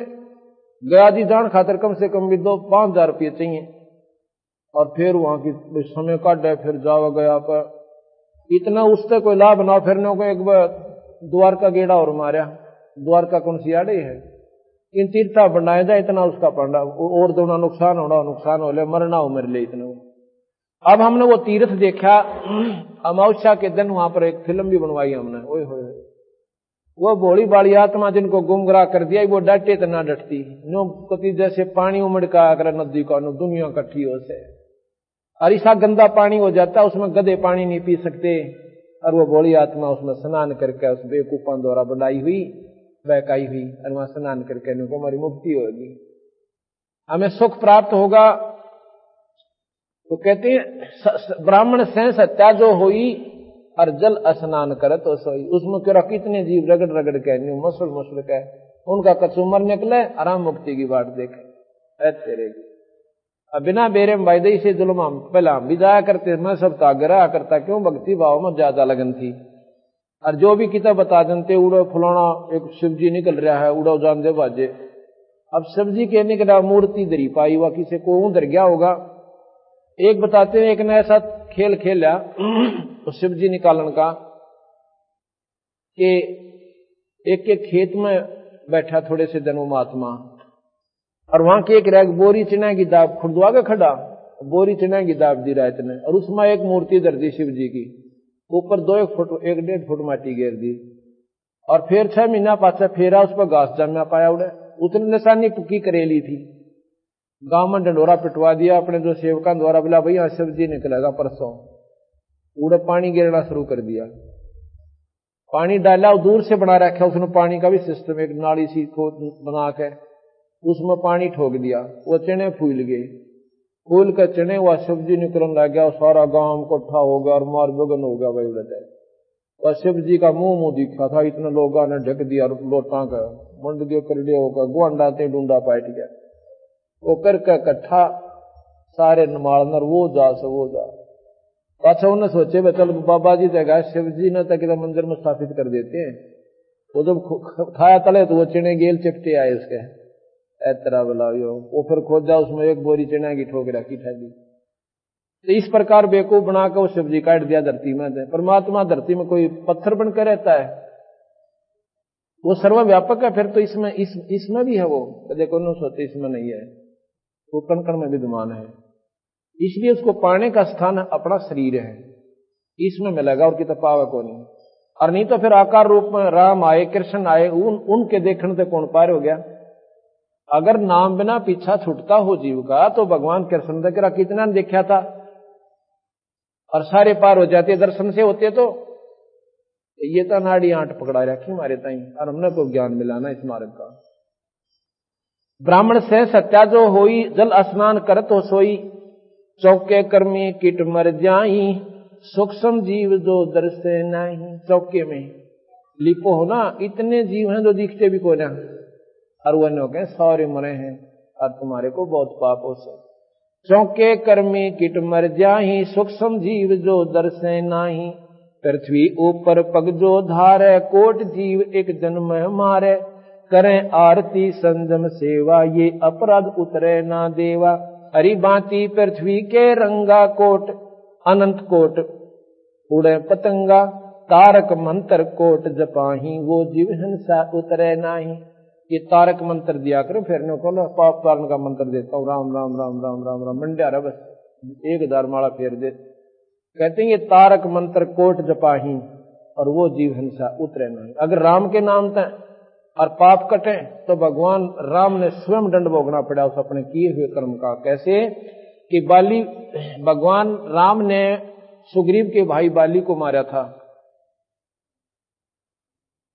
गया जी जान खातर कम से कम भी 5,000 रुपये चाहिए, और फिर वहां की समय काट है, फिर जावा गया पर इतना उससे कोई लाभ ना। फिर को एक बार द्वारका गेड़ा और मारा, द्वारका कौन सी आड़े है, इन तीर्था बनाया जाए इतना उसका पंडा, और दोनों नुकसान हो ले, मरना हो मर ले इतना। अब हमने वो तीर्थ देखा, अमावस्या के दिन वहां पर एक फिल्म भी बनवाई हमने। ओए होए, वो भोली बाली आत्मा जिनको गुमराह कर दिया, वो डटे तो ना डटती नो कति, जैसे पानी उमड़ का अगर नदी का नो दुनिया इकट्ठी हो से, और ऐसा गंदा पानी हो जाता, उसमें गधे पानी नहीं पी सकते। और वो भोली आत्मा उसमें स्नान करके उस बेवकूफों द्वारा बनाई हुई बहकाई हुई, और वहां स्नान करके इनको हमारी मुक्ति होगी, हमें सुख प्राप्त होगा। तो कहते हैं ब्राह्मण से हत्या जो हुई और जल स्नान करे तो सोई। उसमें क्यों कितने जीव रगड़ रगड़ के मसल के उनका कचूमर निकले, आराम मुक्ति की बात देखे तेरे। अब बिना बेरे वायदे से जुल्म हम पहला हम भी जाया करते, मैं सब तागरा करता, क्यों भक्ति भाव में ज्यादा लगन थी। और जो भी किताब बता देते उड़ो फलाना एक शिवजी निकल रहा है, उड़ो जान दे बाजे। अब शिवजी के निकला मूर्ति दरी पाई हुआ, किसी को उधर गया होगा। एक बताते हैं एक ने ऐसा खेल खेला तो शिवजी निकालन का कि एक के खेत में बैठा थोड़े से दिन वो महात्मा, और वहां की एक रैग बोरी चना की दाब खुर्दवा के खड़ा, बोरी चना की दाब दी रात ने, और उसमें एक मूर्ति धर दी शिव जी की, ऊपर 1 फुट 1.5 फुट माटी घेर दी, और फिर 6 महीना पाछा फेरा उस पर घास जमा पाया उड़े, उसने निशानी पुक्की करेली थी, गांव में डंडोरा पिटवा दिया अपने जो सेवकों द्वारा, बोला भाई यहाँ शिव जी निकलेगा परसों, उड़े पानी गिरना शुरू कर दिया, पानी डाला, दूर से बना रखा उसने पानी का भी सिस्टम, एक नाली सी को बना के उसमें पानी ठोक दिया, वो चने फूल गए, फूल के चने हुआ शिव जी निकलने लग गया, सारा गांव इकट्ठा हो गया और मार बगन हो गया भाई उड़े, और शिव जी का मुंह दिखा था, इतने लोगों ने ढक दिया लोटा का मंड दियो कर दिया होगा, गुआंडाते डूंडा पाट गया, वो करके इकट्ठा सारे नमालनर वो जा से वो जा, पाछा उन्हें सोचे भाई चल बाबा जी जगह शिव जी ने तक मंदिर में स्थापित कर देते हैं, वो जब खाया तले तो वो चिने गेल चिपटे आए उसके तरह बुलाओ, वो फिर खोदा उसमें एक बोरी चना की ठोक रखी ठहरी, तो इस प्रकार बेवकूफ बनाकर वो शिव जी काट दिया धरती में। परमात्मा धरती में कोई पत्थर बनकर रहता है, वो सर्वव्यापक है, फिर तो इसमें भी है, वो देखो न सोते इसमें नहीं है, वो कण कण में विद्यमान है, इसलिए उसको पाने का स्थान अपना शरीर है, इसमें मिलेगा और कितना पावे को नहीं, और नहीं तो फिर आकार रूप में राम आए कृष्ण आए, उनके देखने से कौन पार हो गया। अगर नाम बिना पीछा छूटता हो जीव का तो भगवान कृष्ण तक कितना ने देखा था, और सारे पार हो जाते दर्शन से होते, तो ये तो नाड़ी आंट पकड़ा रखी हमारे ताई, और हमने को ज्ञान मिलाना इस मार्ग का। ब्राह्मण से सत्या जो होई, जल स्नान करत हो सोई, चौके कर्मी किट मर जाई, सूक्ष्म जीव जो दर्शे नहीं। चौके में लिपो हो ना, इतने जीव हैं जो दिखते भी को ना, और वो न कहे सारे मरे हैं और तुम्हारे को बहुत पाप हो से। चौके कर्मी किट मर जाही, सूक्ष्म जीव जो दर्शे नाही। पृथ्वी ऊपर पग जो धारे, कोट जीव एक जन्म मारे। करें आरती संजम सेवा, ये अपराध उतरे ना देवा। हरि बाती पृथ्वी के रंगा, कोट अनंत कोट उड़े पतंगा। तारक मंत्र कोट जपाही, वो जीव हिंसा उतरे नाही। ये तारक मंत्र दिया करो, फिर न को पाप तारण का मंत्र देता हूँ, राम राम राम राम राम राम मंड्या रहा, बस 1000 माला फेर दे। कहते हैं ये तारक मंत्र कोट जपाही, और वो जीव हिंसा उतरे नहीं। अगर राम के नाम तय और पाप कटे तो भगवान राम ने स्वयं दंड भोगना पड़ा उस अपने किए हुए कर्म का। कैसे कि भगवान राम ने सुग्रीव के भाई बाली को मारा था,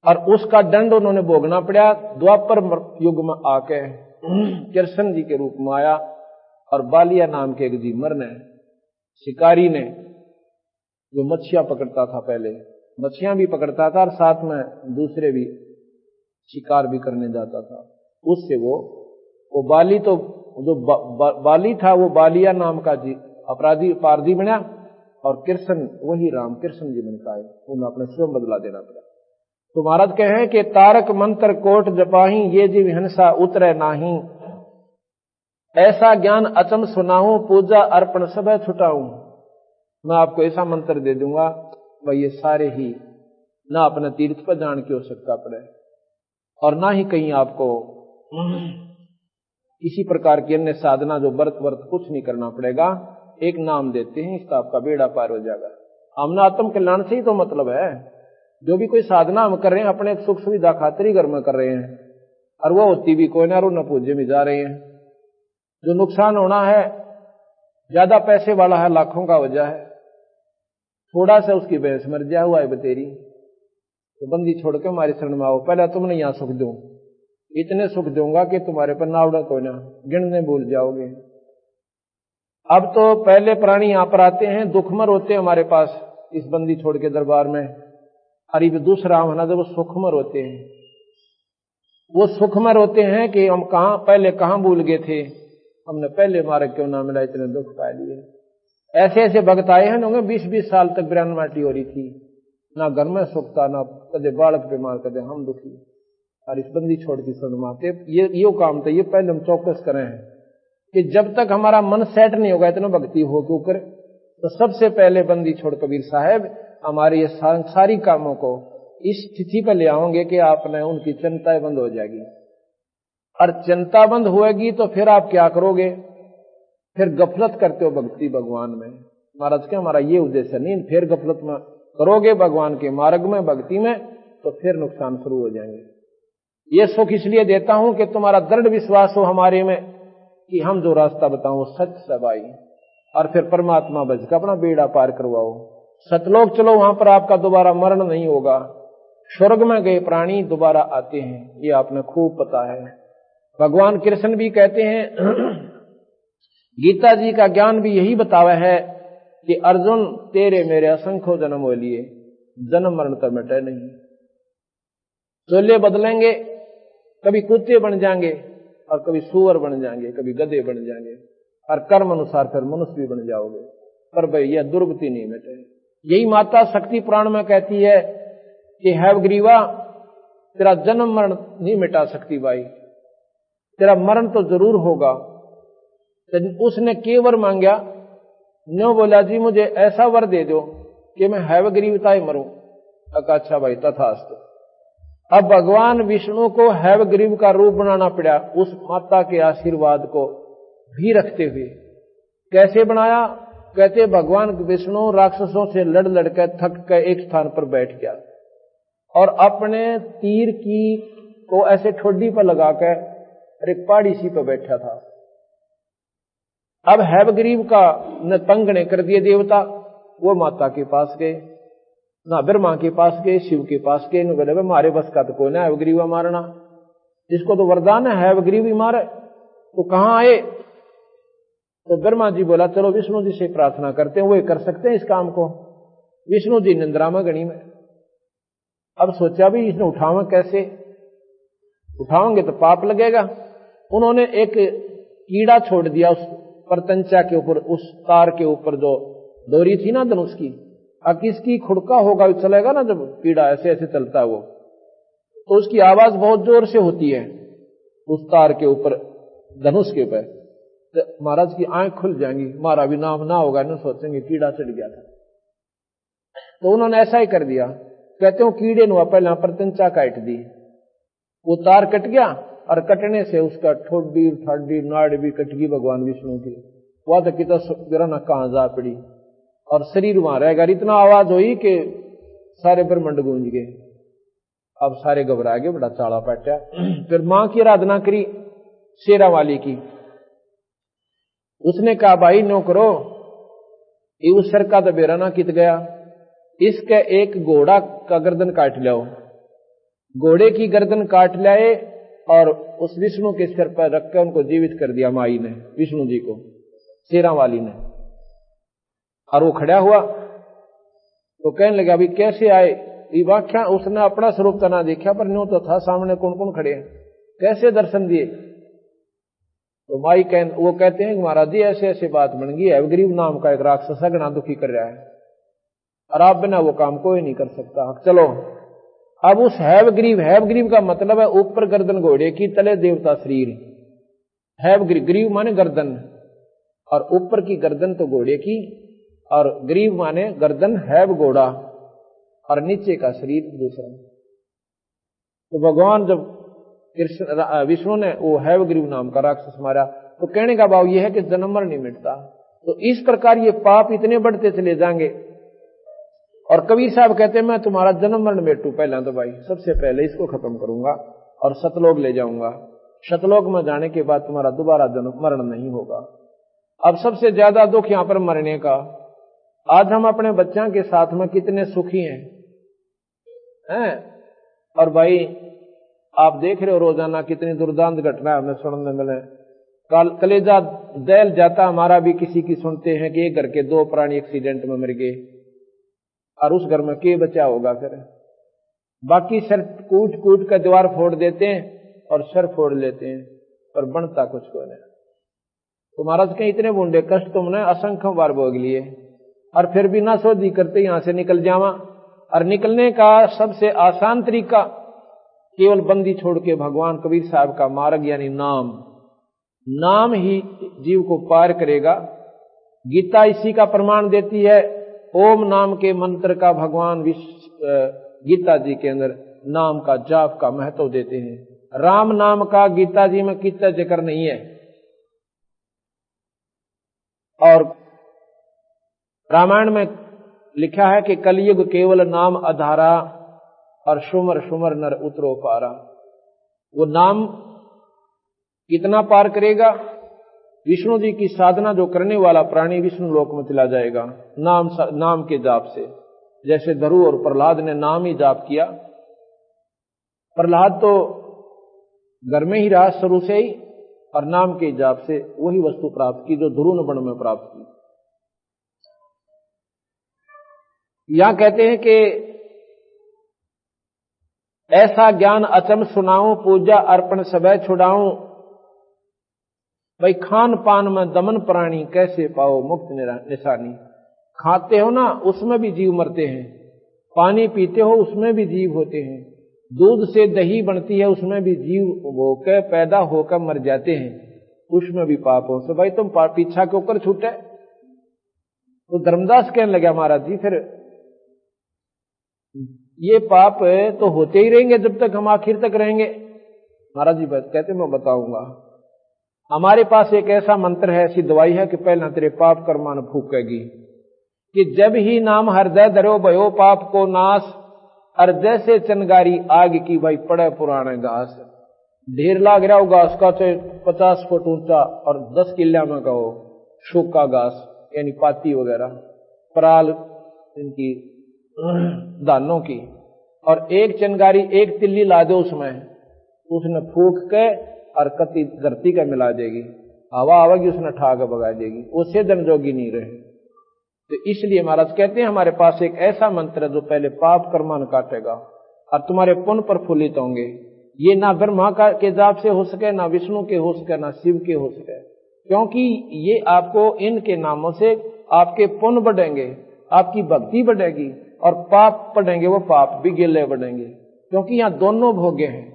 और उसका दंड उन्होंने भोगना पड़ा। द्वापर युग में आके कृष्ण जी के रूप में आया, और बालिया नाम के एक जीव मरने शिकारी ने, जो मच्छियां पकड़ता था, पहले मच्छियां भी पकड़ता था और साथ में दूसरे भी शिकार भी करने जाता था, उससे वो बाली तो जो बाली था वो बालिया नाम का अपराधी पारधी बना, और कृष्ण वही राम कृष्ण जी बनता है, उन्हें अपने स्वयं बदला देना पड़ा। तो महाराज कहे कि तारक मंत्र कोट जपाही, ये जीव हिंसा उतरे नाही। ऐसा ज्ञान अचम सुनाऊं, पूजा अर्पण सब छुटाऊं। मैं आपको ऐसा मंत्र दे दूंगा भाई, ये सारे ही ना अपने तीर्थ पर जान की आवश्यकता पड़े, और ना ही कहीं आपको किसी प्रकार की अन्य साधना जो व्रत कुछ नहीं करना पड़ेगा। एक नाम देते हैं, इसका आपका बेड़ा पार हो जाएगा। हमने आत्म कल्याण से ही तो मतलब है। जो भी कोई साधना हम कर रहे हैं अपने सुख सुविधा खातिर ही घर में कर रहे हैं, और वो होती भी कोई ना, और न पूज्य में जा रहे हैं। जो नुकसान होना है, ज्यादा पैसे वाला है, लाखों का वजह है, थोड़ा सा उसकी भैंस मर जा हुआ है बतेरी, तो बंदी छोड़ के हमारे शरण में आओ, पहले तुमने यहां सुख दूं, इतने सुख दूंगा कि तुम्हारे पर नावड़ा कोई ना, गिनने भूल जाओगे। अब तो पहले प्राणी यहां पर आते हैं, दुखमर होते हैं हमारे पास इस बंदी छोड़ के दरबार में, और ये दूसरा होना जब वो सुखमर होते हैं। वो सुखमर होते हैं कि हम पहले कहां भूल गए थे, हमने पहले मार्ग क्यों ना मिला, इतने दुख पा लिए। ऐसे ऐसे भक्त आए हैं, होंगे 20-20 साल तक बिरान माटी हो रही थी, ना घर में सुख था, ना कदे बालक बीमार, कदे हम दुखी, और इस बंदी छोड़ की सुनमाते। ये काम था, ये पहले हम चौकस करें हैं कि जब तक हमारा मन सेट नहीं होगा इतना भक्ति हो के ऊपर, तो सबसे पहले बंदी छोड़ कबीर साहब हमारे ये सारी कामों को इस स्थिति पर ले आओगे कि आपने उनकी चिंताएं बंद हो जाएगी। और चिंता बंद होएगी तो फिर आप क्या करोगे? फिर गफलत करते हो भक्ति भगवान में। महाराज क्या हमारा ये उद्देश्य नहीं, फिर गफलत में करोगे भगवान के मार्ग में, भक्ति में, तो फिर नुकसान शुरू हो जाएंगे। ये सुख इसलिए देता हूं कि तुम्हारा दृढ़ विश्वास हो हमारे में कि हम जो रास्ता बताओ सच सबाई, और फिर परमात्मा बच के अपना बेड़ा पार करवाओ। सतलोक चलो, वहां पर आपका दोबारा मरण नहीं होगा। स्वर्ग में गए प्राणी दोबारा आते हैं, ये आपने खूब पता है। भगवान कृष्ण भी कहते हैं, गीता जी का ज्ञान भी यही बतावा है कि अर्जुन तेरे मेरे असंख्य जन्म हो लिए, जन्म मरण तो मिटे नहीं। चोले बदलेंगे, कभी कुत्ते बन जाएंगे और कभी सूअर बन जाएंगे, कभी गधे बन जाएंगे, और कर्म अनुसार फिर मनुष्य भी बन जाओगे, पर भाई यह दुर्गति नहीं मिटे। यही माता शक्ति पुराण में कहती है कि हैवग्रीवा तेरा जन्म मरण नहीं मिटा सकती भाई, तेरा मरण तो जरूर होगा। तो उसने केवल मांगा, न्यों बोला जी मुझे ऐसा वर दे दो कि मैं हैवग्रीवता ही मरूं। अच्छा भाई तथास्तु। अब भगवान विष्णु को हैवग्रीव का रूप बनाना पड़ा, उस माता के आशीर्वाद को भी रखते हुए। कैसे बनाया? कहते भगवान विष्णु राक्षसों से लड़ लड़कर थक कर एक स्थान पर बैठ गया और अपने तीर की को ऐसे ठोडी पर लगाकर एक पहाड़ी सी पर बैठा था। अब हैवग्रीव का न तंग ने कर दिए देवता, वो माता के पास गए, ना ब्रह्मा के पास गए, शिव के पास गए, नु बोले मारे बस का तो कोई ना हैवग्रीव मारना, जिसको तो वरदान है हैवग्रीव ही मारे। तो कहां आए? तो ब्रह्मा जी बोला चलो विष्णु जी से प्रार्थना करते हैं, वो कर सकते हैं इस काम को। विष्णु जी निंद्रा में गणी में। अब सोचा भी इसने उठावा कैसे, उठाओगे तो पाप लगेगा। उन्होंने एक कीड़ा छोड़ दिया उस परतंचा के ऊपर, उस तार के ऊपर जो डोरी थी ना धनुष की। अब किसकी खुड़का होगा चलेगा ना, जब कीड़ा ऐसे ऐसे चलता है वो, तो उसकी आवाज बहुत जोर से होती है उस तार के ऊपर, धनुष के ऊपर। तो महाराज की आंख खुल जाएंगी, हमारा भी नाम ना होगा, ना सोचेंगे कीड़ा चढ़ गया था। तो उन्होंने ऐसा ही कर दिया। कहते हो कीड़े ने पहले परतंचा काट दी, वो तार कट गया और कटने से उसका ठोडी ठाडी नाड़ भी कट गई भगवान विष्णु की। वह तो कितना कहां जा पड़ी और शरीर वहां रहेगा। इतना आवाज हुई कि सारे ब्रह्मंड गूंज गए। अब सारे घबरा गए, बड़ा चाला पाटा। फिर मां की आराधना करी शेरा वाली की। उसने कहा भाई नो करो, ये उस सर का तो बेरा ना कित गया, इसके एक घोड़ा का गर्दन काट लियाओ। घोड़े की गर्दन काट लाए और उस विष्णु के सिर पर रखकर उनको जीवित कर दिया माई ने, विष्णु जी को, शेरा वाली ने। और वो खड़ा हुआ तो कहने लगा अभी कैसे आए? ये व्याख्या उसने अपना स्वरूप तो ना देखा, पर न्यू तो था सामने कौन कौन खड़े हैं, कैसे दर्शन दिए? तो माई वो कहते हैं कि महाराज जी ऐसे ऐसे बात बन गई, हैवग्रीव नाम का एक राक्षस घना दुखी कर रहा है और आप बिना वो काम कोई नहीं कर सकता। चलो अब उस हैवग्रीव का मतलब है ऊपर गर्दन घोड़े की, तले देवता शरीर। हैवग्रीव माने गर्दन, और ऊपर की गर्दन तो घोड़े की, और ग्रीव माने गर्दन, हैव घोड़ा, और नीचे का शरीर दूसरा। तो भगवान जब कृष्ण विष्णु ने वो हैवग्रीव नाम का राक्षस मारा, तो कहने का भाव यह है कि जन्म मर नहीं मिटता। तो इस प्रकार ये पाप इतने बढ़ते चले जाएंगे। और कबीर साहब कहते हैं मैं तुम्हारा जन्म मरण मेटू, पहला तो भाई सबसे पहले इसको खत्म करूंगा और सतलोक ले जाऊंगा। सतलोक में जाने के बाद तुम्हारा दोबारा जन्म मरण नहीं होगा। अब सबसे ज्यादा दुख यहां पर मरने का। आज हम अपने बच्चों के साथ में कितने सुखी हैं? और भाई आप देख रहे हो रोजाना कितनी दुर्दांत घटना हमें सुनने मिले। कलेजा दैल जाता हमारा भी किसी की सुनते हैं कि एक घर के 2 प्राणी एक्सीडेंट में मर गए, और उस घर में के बचा होगा? फिर बाकी सर कूट कूट कर दीवार फोड़ देते हैं और सर फोड़ लेते हैं, पर बनता कुछ को नहीं। तो महाराज के इतने बूंदे कष्ट तुमने असंख्य बार भोग लिए, और फिर भी ना सोधी करते यहां से निकल जावा। और निकलने का सबसे आसान तरीका केवल बंदी छोड़ के भगवान कबीर साहब का मार्ग यानी नाम ही जीव को पार करेगा। गीता इसी का प्रमाण देती है। ओम नाम के मंत्र का भगवान गीता जी के अंदर नाम का जाप का महत्व देते हैं। राम नाम का गीता जी में कितना जिक्र नहीं है। और रामायण में लिखा है कि कलयुग केवल नाम आधारा और सुमर सुमर नर उतरो पारा। वो नाम कितना पार करेगा? विष्णु जी की साधना जो करने वाला प्राणी विष्णु लोक में चला जाएगा नाम के जाप से। जैसे धरु और प्रहलाद ने नाम ही जाप किया। प्रहलाद तो घर में ही रहा शुरू से ही, और नाम के जाप से वही वस्तु प्राप्त की जो ध्रुव ने वन में प्राप्त की। यहां कहते हैं कि ऐसा ज्ञान अचम सुनाऊं, पूजा अर्पण सबे छुड़ाऊं। भाई खान पान में दमन प्राणी, कैसे पाओ मुक्त निशानी। खाते हो ना, उसमें भी जीव मरते हैं। पानी पीते हो, उसमें भी जीव होते हैं। दूध से दही बनती है, उसमें भी जीव होकर पैदा होकर मर जाते हैं, उसमें भी पाप हो। तो भाई तुम पीछा के ऊपर छूटे। तो धर्मदास कहने लगा महाराज जी फिर ये पाप तो होते ही रहेंगे जब तक हम आखिर तक रहेंगे। महाराज जी कहते मैं बताऊंगा। हमारे पास एक ऐसा मंत्र है, ऐसी दवाई है कि पहले तेरे पाप कर्मान फूकेगी कि जब ही नाम हृदय धरो भयो पाप को नाश। और जैसे चनगारी आग की भाई पड़े पुराने घास। ढेर लाग रहा हो घास का, चाहे 50 फुट ऊंचा और 10 किल्ला में कहो सूखा घास यानी पाती वगैरह, पराल इनकी दानों की, और एक चनगारी एक तिल्ली ला दो उसमें, उसने फूक के और कति धरती का मिला देगी। हवा आवेगी उसने ठा के भगा देगी, उससे जनजोगी नहीं रहे। तो इसलिए महाराज कहते हैं हमारे पास एक ऐसा मंत्र है जो पहले पाप कर्मान काटेगा और तुम्हारे पुण्य प्रफुल्लित होंगे। ये ना ब्रह्मा के जाप से हो सके, ना विष्णु के हो सके, ना शिव के हो सके, क्योंकि ये आपको इनके नामों से आपके पुण्य बढ़ेंगे, आपकी भक्ति बढ़ेगी, और पाप बढ़ेंगे, वो पाप भी गिले बढ़ेंगे। क्योंकि यहाँ दोनों भोगे हैं,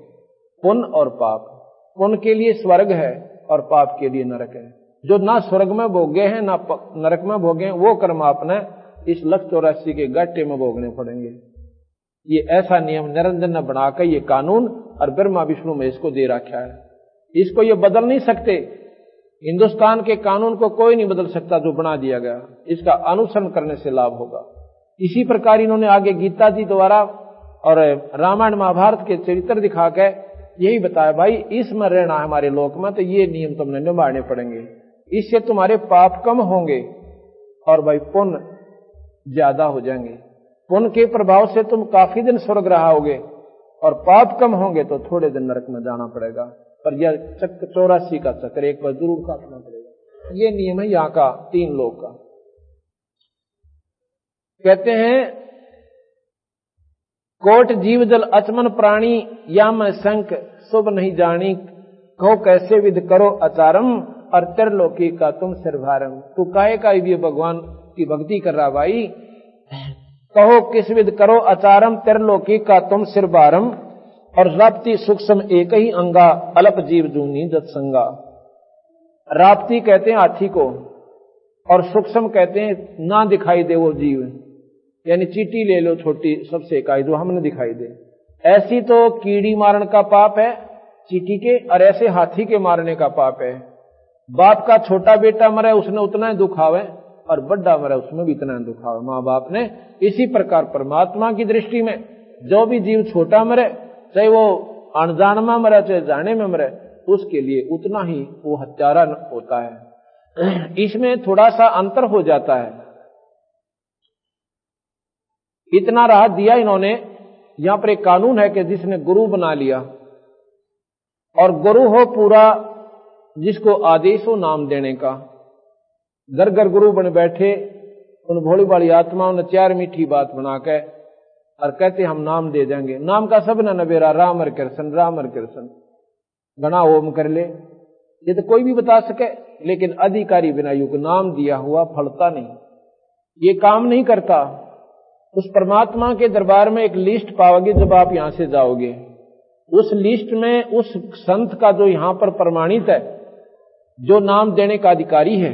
पुण्य और पाप। पुण्य के लिए स्वर्ग है और पाप के लिए नरक है। जो ना स्वर्ग में भोगे हैं ना नरक में भोगे हैं, वो कर्म आपने इस 184 के गट्टे में भोगने पड़ेंगे। ये ऐसा नियम निरंजन ने बनाकर ये कानून और ब्रह्मा विष्णु में इसको दे रखा है। इसको ये बदल नहीं सकते। हिंदुस्तान के कानून को कोई नहीं बदल सकता जो बना दिया गया। इसका अनुसरण करने से लाभ होगा। इसी प्रकार इन्होंने आगे गीता जी द्वारा और रामायण महाभारत के चरित्र दिखा के यही बताया, भाई इसमें रहना है हमारे लोक में, तो ये नियम तुमने निभाने पड़ेंगे। इससे तुम्हारे पाप कम होंगे और भाई पुण्य ज्यादा हो जाएंगे। पुण्य के प्रभाव से तुम काफी दिन स्वर्ग रहोगे और पाप कम होंगे तो थोड़े दिन नरक में जाना पड़ेगा। पर यह 84 का चक्कर एक बार जरूर काटना पड़ेगा। ये नियम है यहाँ का 3 लोक का। कहते हैं कोट जीव जल अचमन प्राणी, या मैं शंक शुभ नहीं जानी। कहो कैसे विध करो आचारम, और त्रिलोकी का तुम सिरभारम। तू काहे का भी भगवान की भक्ति कर रहा भाई। कहो किस विध करो आचारम, त्रिलोकी का तुम सिरभारम। और राप्ती सूक्ष्म एक ही अंगा, अल्प जीव जूनी जत्संगा। राप्ती कहते हैं हाथी को, और सूक्ष्म कहते हैं ना दिखाई दे वो जीव, यानी चींटी ले लो छोटी सबसे इकाई जो हमने दिखाई दे। ऐसी तो कीड़ी मारने का पाप है चींटी के, और ऐसे हाथी के मारने का पाप है। बाप का छोटा बेटा मरे उसने उतना ही दुख आवे, और बड़ा मरे उसमें भी इतना ही दुख आवे माँ बाप ने। इसी प्रकार परमात्मा की दृष्टि में जो भी जीव छोटा मरे, चाहे वो अनजान में मरे चाहे जाने में मरे, उसके लिए उतना ही वो हत्यारा होता है। इसमें थोड़ा सा अंतर हो जाता है। इतना राहत दिया इन्होंने। यहां पर एक कानून है कि जिसने गुरु बना लिया, और गुरु हो पूरा जिसको आदेश हो नाम देने का। घर घर गुरु बन बैठे, उन भोली भाली आत्माओं ने 4 मीठी बात बना के और कहते हम नाम दे देंगे। नाम का सब न नबेरा, राम हर कृष्ण राम हर कृष्ण, घना ओम कर ले, ये तो कोई भी बता सके। लेकिन अधिकारी विनायु को नाम दिया हुआ फलता नहीं, ये काम नहीं करता। उस परमात्मा के दरबार में एक लिस्ट पाओगे जब आप यहां से जाओगे। उस लिस्ट में उस संत का जो यहां पर प्रमाणित है, जो नाम देने का अधिकारी है,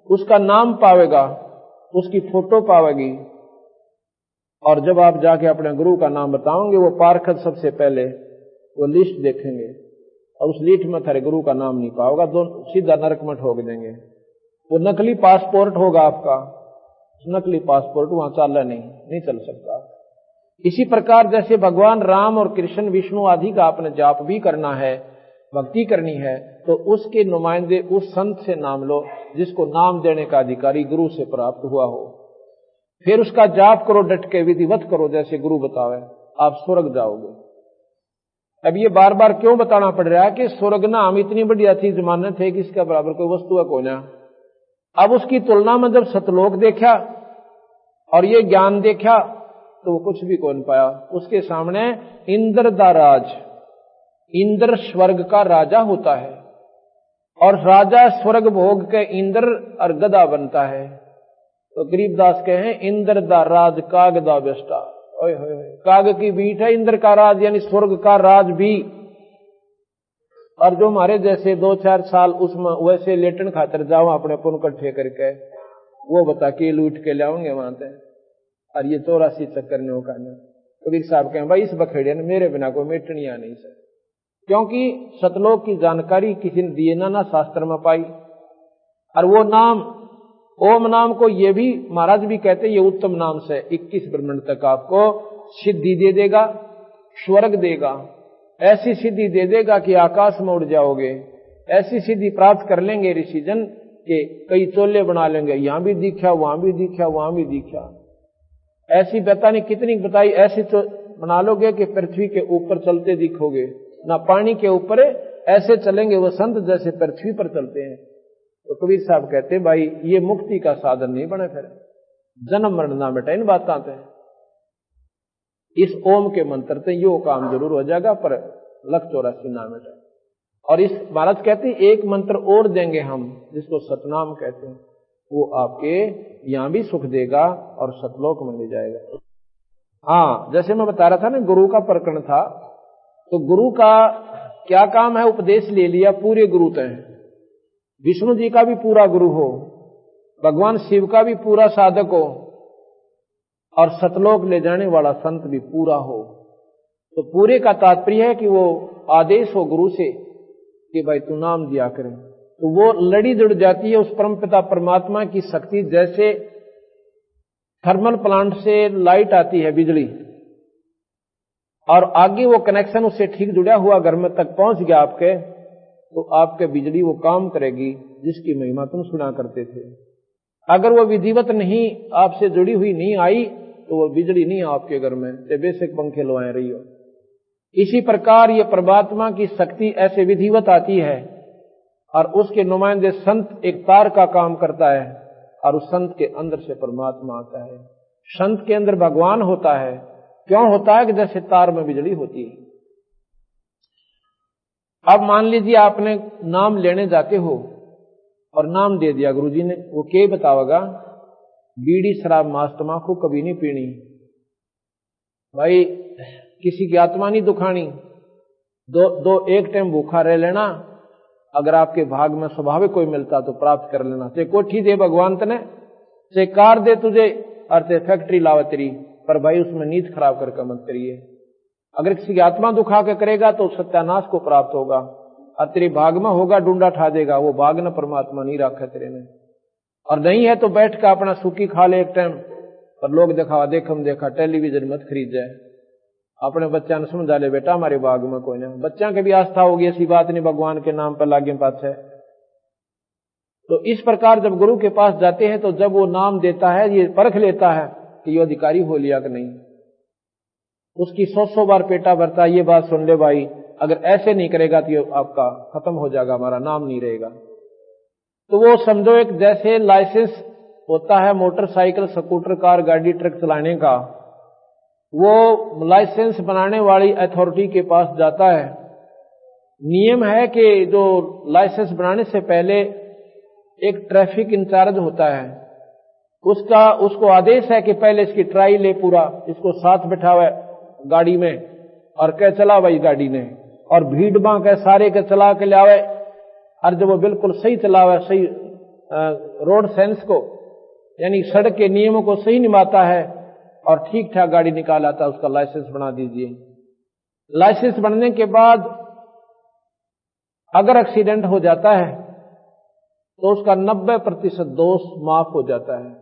उसका नाम पावेगा, उसकी फोटो पावेगी, और जब आप जाके अपने गुरु का नाम बताओगे, वो पार्षद सबसे पहले वो लिस्ट देखेंगे और उस लिस्ट में थारे गुरु का नाम नहीं पाओगा, सीधा नरक में ठोक देंगे। वो नकली पासपोर्ट होगा आपका, नकली पासपोर्ट वहां चाला नहीं चल सकता। इसी प्रकार जैसे भगवान राम और कृष्ण विष्णु आदि का आपने जाप भी करना है, भक्ति करनी है, तो उसके नुमाइंदे उस संत से नाम लो जिसको नाम देने का अधिकारी गुरु से प्राप्त हुआ हो। फिर उसका जाप करो, डट के विधिवत करो जैसे गुरु बतावे, आप स्वर्ग जाओगे। अब ये बार बार क्यों बताना पड़ रहा है कि स्वर्ग ना हम इतनी बढ़िया चीज माने थे कि इसका बराबर कोई वस्तु है कोई ना। अब उसकी तुलना में जब सतलोक देखा और ये ज्ञान देखा तो वो कुछ भी कौन पाया। उसके सामने इंद्र दा राज, इंद्र स्वर्ग का राजा होता है और राजा स्वर्ग भोग के इंद्र और गदा बनता है। तो गरीबदास कहे इंद्र दा राज काग दा बेस्टा, ओए होए काग की बीट है इंद्र का राज, यानी स्वर्ग का राज भी। और जो हमारे जैसे 2-4 साल उसमें वैसे लेटन खातर जाओ अपने पुन इकट्ठे करके, वो बता के लूट के लाओगे वहां से, और ये 84 चक्कर ने होगा। कबीर साहब कहें भाई इस बखेड़े ने मेरे बिना कोई मेटनिया नहीं सर, क्योंकि सतलोक की जानकारी किसी ने दिए ना शास्त्र में पाई। और वो नाम ओम नाम को ये भी महाराज भी कहते ये उत्तम नाम से 21 ब्रह्मांड तक आपको सिद्धि दे देगा, स्वर्ग देगा, ऐसी सिद्धि दे देगा कि आकाश में उड़ जाओगे। ऐसी सिद्धि प्राप्त कर लेंगे ऋषिजन के कई चोले बना लेंगे, यहां भी दिखा वहां भी दिखा वहां भी दिखा। ऐसी पता नहीं कितनी बताई, ऐसी तो बना लोगे कि पृथ्वी के ऊपर चलते दिखोगे, ना पानी के ऊपर ऐसे चलेंगे वो संत जैसे पृथ्वी पर चलते हैं। तो कबीर साहब कहते भाई ये मुक्ति का साधन नहीं बने, फिर जन्म मरण ना बेटा इन बात आते हैं। इस ओम के मंत्र से यो काम जरूर हो जाएगा, पर 184 ना बेटा। और इस महाराज कहते एक मंत्र और देंगे हम जिसको सतनाम कहते हैं, वो आपके यहां भी सुख देगा और सतलोक में ले जाएगा। हाँ, जैसे मैं बता रहा था ना गुरु का प्रकरण था, तो गुरु का क्या काम है, उपदेश ले लिया पूरे गुरु तय, विष्णु जी का भी पूरा गुरु हो, भगवान शिव का भी पूरा साधक हो, और सतलोक ले जाने वाला संत भी पूरा हो। तो पूरे का तात्पर्य है कि वो आदेश हो गुरु से कि भाई तू नाम दिया करे, तो वो लड़ी जुड़ जाती है उस परमपिता परमात्मा की शक्ति। जैसे थर्मल प्लांट से लाइट आती है बिजली, और आगे वो कनेक्शन उससे ठीक जुड़ा हुआ घर में तक पहुंच गया आपके, तो आपके बिजली वो काम करेगी जिसकी महिमा तुम सुना करते थे। अगर वो विधिवत नहीं आपसे जुड़ी हुई नहीं आई तो वो बिजली नहीं आपके घर में, चाहे बेशक पंखे लवाए रही हो। इसी प्रकार ये परमात्मा की शक्ति ऐसे विधिवत आती है और उसके नुमाइंदे संत एक तार का काम करता है, और उस संत के अंदर से परमात्मा आता है। संत के अंदर भगवान होता है। क्यों होता है कि जैसे तार में बिजली होती है। अब मान लीजिए आपने नाम लेने जाते हो और नाम दे दिया गुरुजी ने, वो क्या बताओगा, बीड़ी शराब मांस तमाकू कभी नहीं पीनी, भाई किसी की आत्मा नहीं दुखानी, एक टाइम भूखा रह लेना, अगर आपके भाग में स्वाभाविक कोई मिलता तो प्राप्त कर लेना, चाहे कोठी दे भगवान तने, चाहे कार दे तुझे और चाहे फैक्ट्री लावे तेरी, पर भाई उसमें नींद खराब करके मत करिए। अगर किसी की आत्मा दुखा के करेगा तो सत्यानाश को प्राप्त होगा, और तेरे भाग में होगा डूंडा ठा देगा, वो भाग न परमात्मा नहीं रखा तेरे में। और नहीं है तो बैठ कर अपना सूखी खा ले एक टाइम, पर लोग दिखावा देखम देखा टेलीविजन मत खरीद जाए। अपने बच्चा ने समझा ले बेटा हमारे बाग में कोई ना, बच्चा की भी आस्था होगी, ऐसी बात नहीं भगवान के नाम पर लागे पास है। तो इस प्रकार जब गुरु के पास जाते हैं तो जब वो नाम देता है ये परख लेता है कि ये अधिकारी हो लिया कि नहीं। उसकी 100 बार पेटा भरता है, ये बात सुन ले भाई, अगर ऐसे नहीं करेगा तो ये आपका खत्म हो जाएगा, हमारा नाम नहीं रहेगा। तो वो समझो एक जैसे लाइसेंस होता है मोटरसाइकिल स्कूटर कार गाड़ी ट्रक चलाने का, वो लाइसेंस बनाने वाली अथॉरिटी के पास जाता है। नियम है कि जो लाइसेंस बनाने से पहले एक ट्रैफिक इंचार्ज होता है, उसको आदेश है कि पहले इसकी ट्राई ले पूरा, इसको साथ बैठावे गाड़ी में और कह चला भाई गाड़ी ने, और भीड़ बां के सारे के चला के लावे, और जब वो बिल्कुल सही चलावे, सही रोड सेंस को यानी सड़क के नियमों को सही निभाता है, और ठीक ठाक गाड़ी निकाल आता, उसका लाइसेंस बना दीजिए। लाइसेंस बनने के बाद अगर एक्सीडेंट हो जाता है तो उसका 90% दोष माफ हो जाता है।